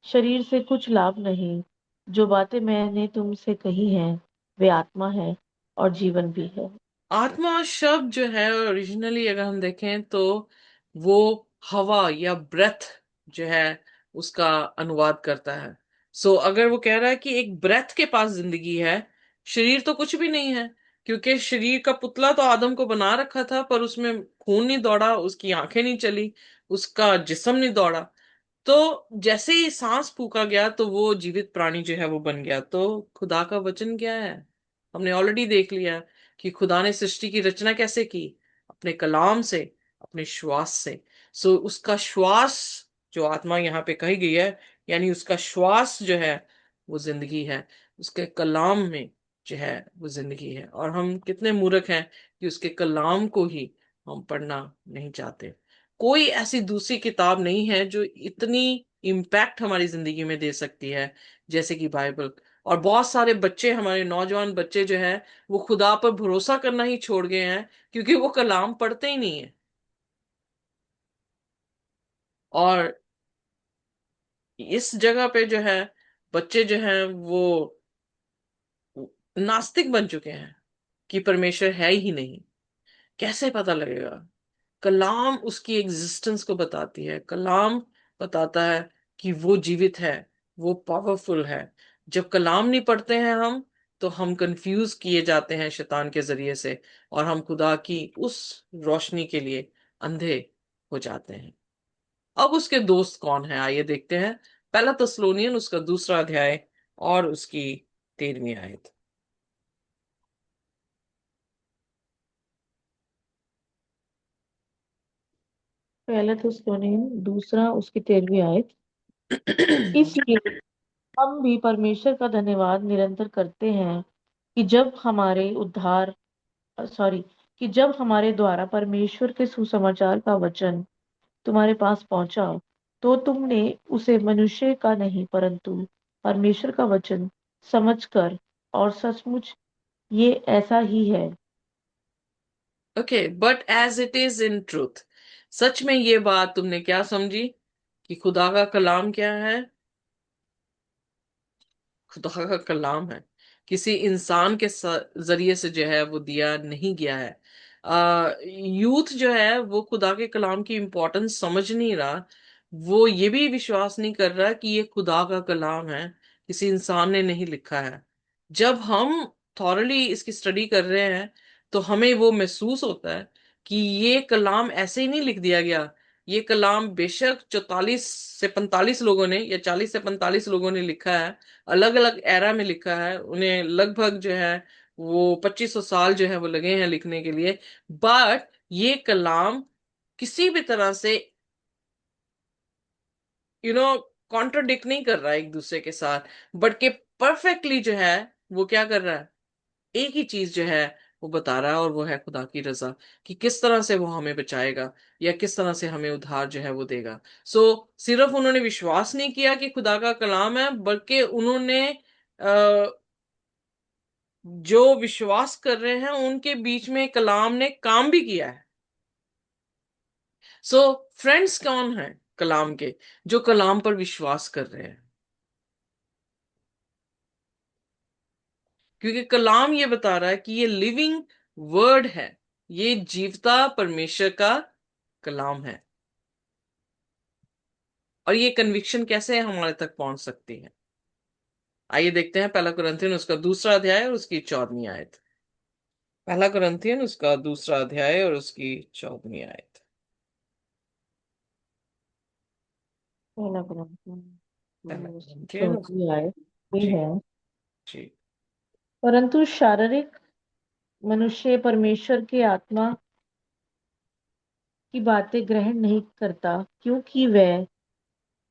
शरीर से कुछ लाभ नहीं। जो बातें मैंने तुमसे कही हैं वे आत्मा है और जीवन भी है। आत्मा शब्द जो है ओरिजिनली अगर हम देखें तो वो हवा या ब्रेथ जो है उसका अनुवाद करता है। सो अगर वो कह रहा है कि एक ब्रेथ के पास जिंदगी है, शरीर तो कुछ भी नहीं है, क्योंकि शरीर का पुतला तो आदम को बना रखा था पर उसमें खून नहीं दौड़ा, उसकी आंखें नहीं चली, उसका जिस्म नहीं दौड़ा। तो जैसे ही सांस फूका गया तो वो जीवित प्राणी जो है वो बन गया। तो खुदा का वचन क्या है, हमने ऑलरेडी देख लिया कि खुदा ने सृष्टि की रचना कैसे की, अपने कलाम से, अपने श्वास से। सो उसका श्वास जो आत्मा यहाँ पे कही गई है, यानी उसका श्वास जो है वो जिंदगी है, उसके कलाम में जो है वो जिंदगी है। और हम कितने मूर्ख हैं कि उसके कलाम को ही हम पढ़ना नहीं चाहते। कोई ऐसी दूसरी किताब नहीं है जो इतनी इम्पैक्ट हमारी जिंदगी में दे सकती है जैसे कि बाइबल। और बहुत सारे बच्चे, हमारे नौजवान बच्चे जो है, वो खुदा पर भरोसा करना ही छोड़ गए हैं क्योंकि वो कलाम पढ़ते ही नहीं है। और इस जगह पे जो है बच्चे जो हैं वो नास्तिक बन चुके हैं कि परमेश्वर है ही नहीं। कैसे पता लगेगा? कलाम उसकी एग्जिस्टेंस को बताती है, कलाम बताता है कि वो जीवित है, वो पावरफुल है। जब कलाम नहीं पढ़ते हैं हम, तो हम कंफ्यूज किए जाते हैं शैतान के जरिए से, और हम खुदा की उस रोशनी के लिए अंधे हो जाते हैं। अब उसके दोस्त कौन है, आइए देखते हैं। पहला तस्लोनियन उसका 2 अध्याय और उसकी 13वीं आयत। पहला थिस्सलुनीन दूसरा उसकी 13वीं आयत। इसलिए हम भी परमेश्वर का धन्यवाद निरंतर करते हैं कि जब हमारे उद्धार सॉरी कि जब हमारे द्वारा परमेश्वर के सुसमाचार का वचन तुम्हारे पास पहुंचा, तो तुमने उसे मनुष्य का नहीं परंतु परमेश्वर का वचन समझकर, और सचमुच ये ऐसा ही है। Okay, but as it is in truth, सच में ये बात तुमने क्या समझी कि खुदा का कलाम क्या है? खुदा का कलाम है, किसी इंसान के जरिए से जो है वो दिया नहीं गया है। यूथ जो है वो खुदा के कलाम की इंपॉर्टेंस समझ नहीं रहा। वो ये भी विश्वास नहीं कर रहा कि ये खुदा का कलाम है, किसी इंसान ने नहीं लिखा है। जब हम थॉरली इसकी स्टडी कर रहे हैं तो हमें वो महसूस होता है कि ये कलाम ऐसे ही नहीं लिख दिया गया। ये कलाम बेशक 44 से 45 लोगों ने या 40 से 45 लोगों ने लिखा है, अलग अलग एरा में लिखा है, उन्हें लगभग जो है वो 2500 साल जो है वो लगे हैं लिखने के लिए। बट ये कलाम किसी भी तरह से कॉन्ट्रडिक्ट नहीं कर रहा है एक दूसरे के साथ, बट के परफेक्टली जो है वो क्या कर रहा है, एक ही चीज जो है वो बता रहा है, और वो है खुदा की रजा, कि किस तरह से वो हमें बचाएगा या किस तरह से हमें उद्धार जो है वो देगा। सो सिर्फ उन्होंने विश्वास नहीं किया कि खुदा का कलाम है, बल्कि उन्होंने जो विश्वास कर रहे हैं उनके बीच में कलाम ने काम भी किया है। सो फ्रेंड्स कौन है कलाम के? जो कलाम पर विश्वास कर रहे हैं, क्योंकि कलाम ये बता रहा है कि ये लिविंग वर्ड है, ये जीवता परमेश्वर का कलाम है। और ये कन्विक्शन कैसे हमारे तक पहुंच सकती है? आइए देखते हैं पहला कुरिन्थियन उसका 2 अध्याय और उसकी 14वीं आयत। पहला कुरिन्थियन उसका 2 अध्याय और उसकी 14वीं आयत। पहला कुरिन्थियन पहला उसकी कुरिन्थियन 14वीं आयत ये जी है। जी। परंतु शारीरिक मनुष्य परमेश्वर के आत्मा की बातें ग्रहण नहीं करता, क्योंकि वह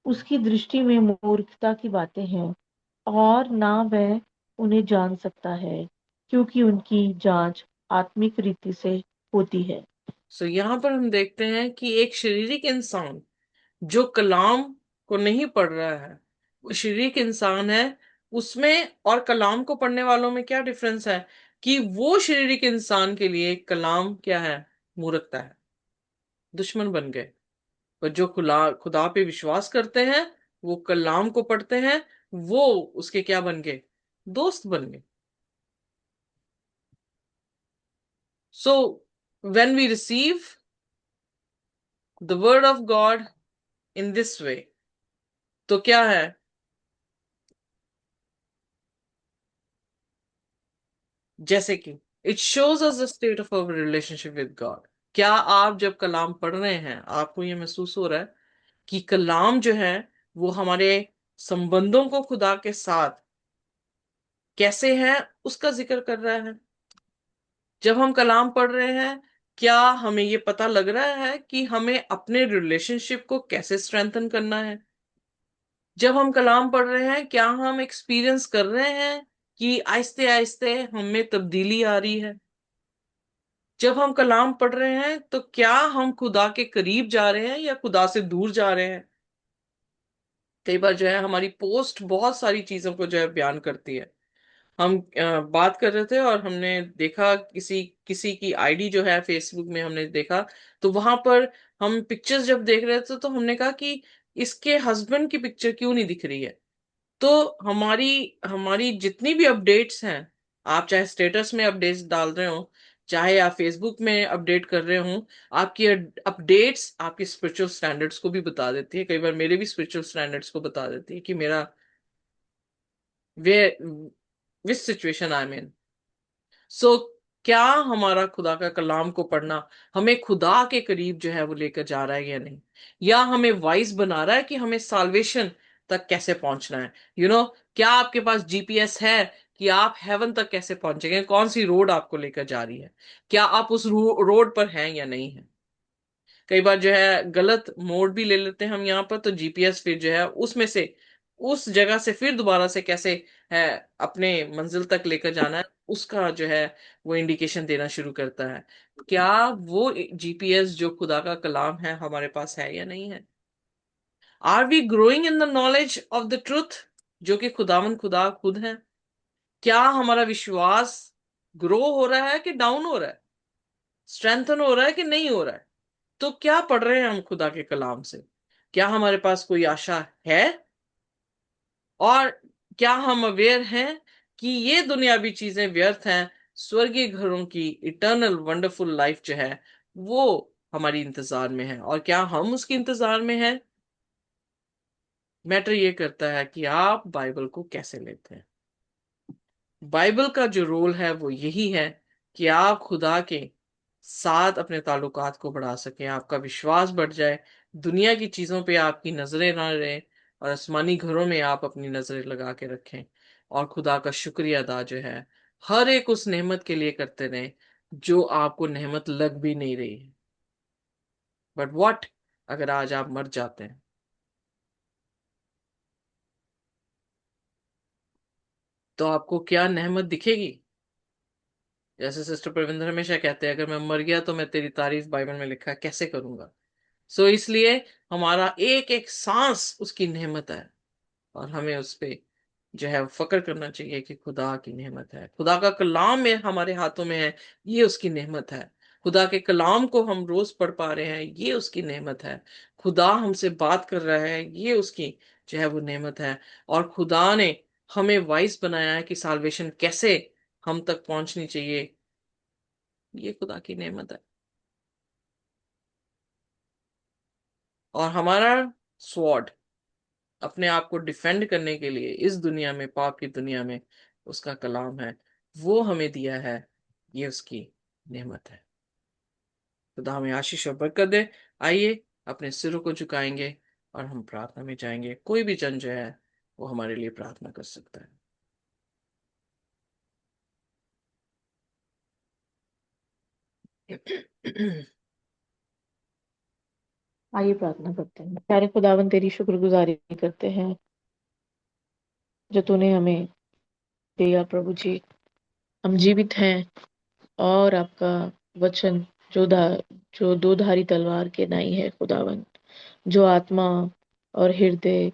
उसकी दृष्टि में मूर्खता की बातें हैं, और ना वह उन्हें जान सकता है, क्योंकि उनकी जांच आत्मिक रीति से होती है। सो यहाँ पर हम देखते हैं कि एक शारीरिक इंसान जो कलाम को नहीं पढ़ रहा है, वो शारीरिक इंसान है। उसमें और कलाम को पढ़ने वालों में क्या डिफरेंस है कि वो शारीरिक इंसान के लिए कलाम क्या है? मूर्खता है, दुश्मन बन गए। पर जो खुदा खुदा पे विश्वास करते हैं, वो कलाम को पढ़ते हैं, वो उसके क्या बन गए? दोस्त बन गए। So when we receive the word of God in this way, तो क्या है? जैसे कि it shows us the state of our relationship with God. क्या आप जब कलाम पढ़ रहे हैं, आपको ये महसूस हो रहा है कि कलाम जो है वो हमारे संबंधों को खुदा के साथ कैसे है, उसका जिक्र कर रहा है? जब हम कलाम पढ़ रहे हैं, क्या हमें ये पता लग रहा है कि हमें अपने रिलेशनशिप को कैसे स्ट्रेंथन करना है? जब हम कलाम पढ़ रहे हैं, क्या हम एक्सपीरियंस कर रहे हैं कि आहिस्ते आहिस्ते हम में तब्दीली आ रही है? जब हम कलाम पढ़ रहे हैं, तो क्या हम खुदा के करीब जा रहे हैं या खुदा से दूर जा रहे हैं? कई बार जो है हमारी पोस्ट बहुत सारी चीजों को जो है बयान करती है। हम बात कर रहे थे और हमने देखा किसी किसी की आईडी जो है फेसबुक में, हमने देखा तो वहां पर हम पिक्चर्स जब देख रहे थे तो हमने कहा कि इसके हस्बैंड की पिक्चर क्यों नहीं दिख रही है? तो हमारी हमारी जितनी भी अपडेट्स हैं, आप चाहे स्टेटस में अपडेट्स डाल रहे हो, चाहे आप फेसबुक में अपडेट कर रहे हो, आपकी अपडेट्स आपके स्पिरिचुअल स्टैंडर्ड्स को भी बता देती है। कई बार मेरे भी स्पिरिचुअल स्टैंडर्ड्स को बता देती है कि मेरा वे विच सिचुएशन आई एम इन। सो क्या हमारा खुदा का कलाम को पढ़ना हमें खुदा के करीब जो है वो लेकर जा रहा है या नहीं? या हमें वाइज बना रहा है कि हमें साल्वेशन तक कैसे पहुंचना है? क्या आपके पास जीपीएस है कि आप हेवन तक कैसे पहुंचेंगे? कौन सी रोड आपको लेकर जा रही है? क्या आप उस रोड पर हैं या नहीं है? कई बार जो है गलत मोड भी ले लेते हैं हम यहाँ पर, तो जीपीएस फिर जो है उसमें से उस जगह से फिर दोबारा से कैसे है अपने मंजिल तक लेकर जाना है, उसका जो है वो इंडिकेशन देना शुरू करता है। क्या वो जीपीएस जो खुदा का कलाम है हमारे पास है या नहीं है? Are we growing in the knowledge of the truth, जो कि खुदावन खुदा खुद है? क्या हमारा विश्वास ग्रो हो रहा है कि डाउन हो रहा है, स्ट्रेंथन हो रहा है कि नहीं हो रहा है? तो क्या पढ़ रहे हैं हम खुदा के कलाम से? क्या हमारे पास कोई आशा है? और क्या हम अवेयर हैं कि ये दुनियावी चीजें व्यर्थ हैं, स्वर्गीय घरों की इटर्नल वंडरफुल लाइफ जो है वो हमारी इंतजार में है? और क्या हम उसके इंतजार में हैं? मैटर ये करता है कि आप बाइबल को कैसे लेते हैं। बाइबल का जो रोल है वो यही है कि आप खुदा के साथ अपने ताल्लुकात को बढ़ा सकें, आपका विश्वास बढ़ जाए, दुनिया की चीजों पे आपकी नजरें ना रहे, और आसमानी घरों में आप अपनी नजरें लगा के रखें, और खुदा का शुक्रिया अदा जो है हर एक उस नेमत के लिए करते रहें जो आपको नेमत लग भी नहीं रही है। बट व्हाट अगर आज आप मर जाते हैं, तो आपको क्या नेमत दिखेगी? जैसे सिस्टर प्रविंदर हमेशा कहते हैं, अगर मैं मर गया तो मैं तेरी तारीफ बाइबल में लिखा है कैसे करूंगा? इसलिए हमारा एक एक सांस उसकी नेमत है, और हमें उस पे जो है फक्र करना चाहिए कि खुदा की नेमत है, खुदा का कलाम में हमारे हाथों में है, ये उसकी नेमत है। खुदा के कलाम को हम रोज पढ़ पा रहे हैं, ये उसकी नेमत है। खुदा हमसे बात कर रहा है, ये उसकी जो है वो नेमत है। और खुदा ने हमें वाइस बनाया है कि साल्वेशन कैसे हम तक पहुंचनी चाहिए, ये खुदा की नेमत है। और हमारा स्वॉर्ड अपने आप को डिफेंड करने के लिए इस दुनिया में, पाप की दुनिया में, उसका कलाम है, वो हमें दिया है, ये उसकी नेमत है। खुदा हमें आशीष और बरकत दे। आइए अपने सिरों को झुकाएंगे और हम प्रार्थना में जाएंगे। कोई भी जन जो है वो हमारे लिए प्रार्थना कर सकता है। आइए प्रार्थना करते हैं। प्यारे खुदावन, तेरी शुक्रगुजारी करते हैं जो तूने हमें दिया प्रभु जी। हम जीवित हैं और आपका वचन जो दा जो दो धारी तलवार के नाई है खुदावन, जो आत्मा और हृदय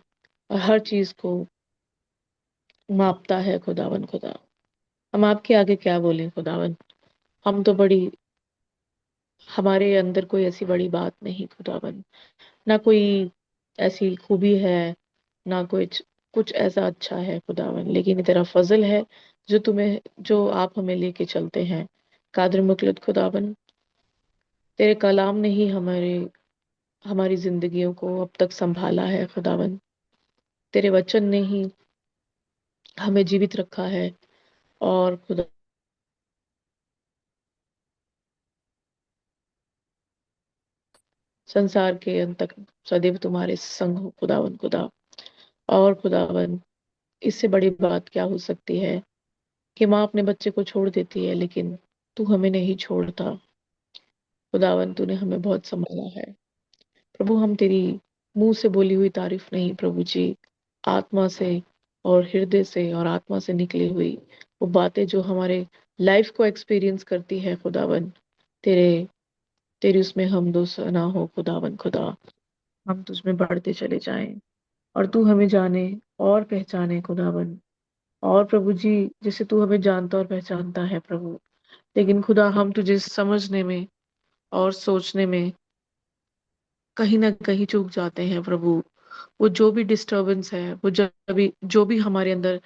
और हर चीज को मापता है खुदावन खुदा। हम आपके आगे क्या बोलें खुदावन। हम तो बड़ी हमारे अंदर कोई ऐसी बड़ी बात नहीं खुदावन, ना कोई ऐसी खूबी है, ना कुछ कुछ ऐसा अच्छा है खुदावन, लेकिन ये तेरा फजल है जो आप हमें लेके चलते हैं। कादर मुकलद खुदावन, तेरे कलाम ने ही हमारी जिंदगियों को अब तक संभाला है खुदावन। तेरे वचन ने ही हमें जीवित रखा है। और खुदा संसार के अंत तक सदैव तुम्हारे संग हो खुदावन खुदा। और खुदावन, इससे बड़ी बात क्या हो सकती है कि माँ अपने बच्चे को छोड़ देती है, लेकिन तू हमें नहीं छोड़ता खुदावन। तूने हमें बहुत संभाला है प्रभु। हम तेरी मुंह से बोली हुई तारीफ नहीं प्रभु जी, आत्मा से और हृदय से और आत्मा से निकली हुई वो बातें जो हमारे लाइफ को एक्सपीरियंस करती है खुदावन, तेरे तेरी उसमें हम दो सना हो खुदावन खुदा। हम तुझमें बढ़ते चले जाएं और तू हमें जाने और पहचाने खुदावन। और प्रभु जी, जैसे तू हमें जानता और पहचानता है प्रभु, लेकिन खुदा हम तुझे समझने में और सोचने में कहीं ना कहीं चूक जाते हैं प्रभु। वो जो भी डिस्टरबेंस है, वो जो भी हमारे अंदर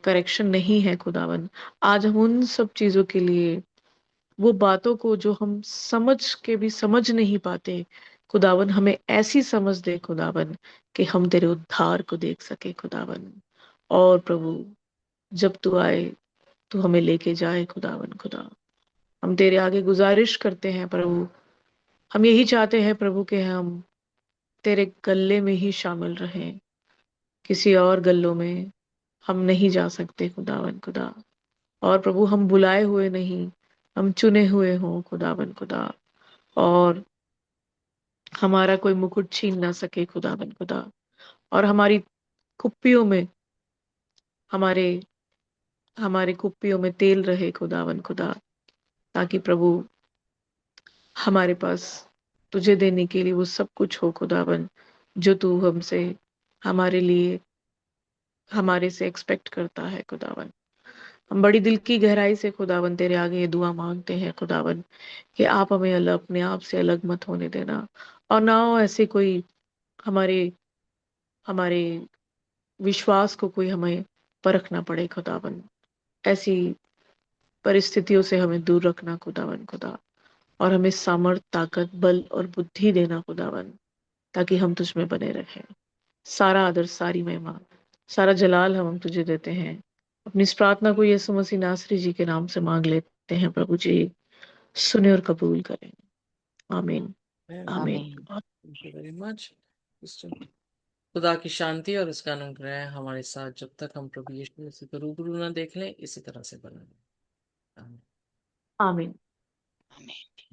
करेक्शन नहीं है खुदावन, आज हम उन सब चीजों के लिए, वो बातों को जो हम समझ के भी समझ नहीं पाते खुदावन, हमें ऐसी समझ दे खुदावन कि हम तेरे उद्धार को देख सके खुदावन। और प्रभु, जब तू आए तू हमें लेके जाए खुदावन खुदा। हम तेरे आगे गुजारिश करते हैं प्रभु। हम यही चाहते हैं प्रभु कि हम तेरे गले में ही शामिल रहें, किसी और गल्लों में हम नहीं जा सकते खुदावन खुदा। और प्रभु, हम बुलाए हुए नहीं, हम चुने हुए हों खुदावन खुदा। और हमारा कोई मुकुट छीन ना सके खुदावन खुदा। और कुप्पियों में हमारे हमारे कुप्पियों में तेल रहे खुदावन खुदा, ताकि प्रभु हमारे पास तुझे देने के लिए वो सब कुछ हो खुदावन, जो तू हमसे हमारे लिए हमारे से एक्सपेक्ट करता है खुदावन। हम बड़ी दिल की गहराई से खुदावन तेरे आगे ये दुआ मांगते हैं खुदावन कि आप हमें अपने आप से अलग मत होने देना। और ना हो ऐसे कोई हमारे हमारे विश्वास को कोई हमें परखना पड़े खुदावन। ऐसी परिस्थितियों से हमें दूर रखना खुदावन खुदा। और हमें सामर्थ, ताकत, बल और बुद्धि देना खुदावन, ताकि हम तुझ में बने रहें। सारा आदर, सारी महिमा, सारा जलाल हम तुझे देते हैं। अपनी इस प्रार्थना को यीशु मसीह नासरी जी के नाम से मांग लेते हैं प्रभु जी। सुने और कबूल करें। आमीन। आमीन। आमीन। Thank you very much. खुदा की शांति और उसका अनुग्रह हमारे साथ जब तक हम प्रभु यीशु मसीह को रूबरू ना देख लें, इसी तरह से बना रहे। आमीन। आमीन। आमीन।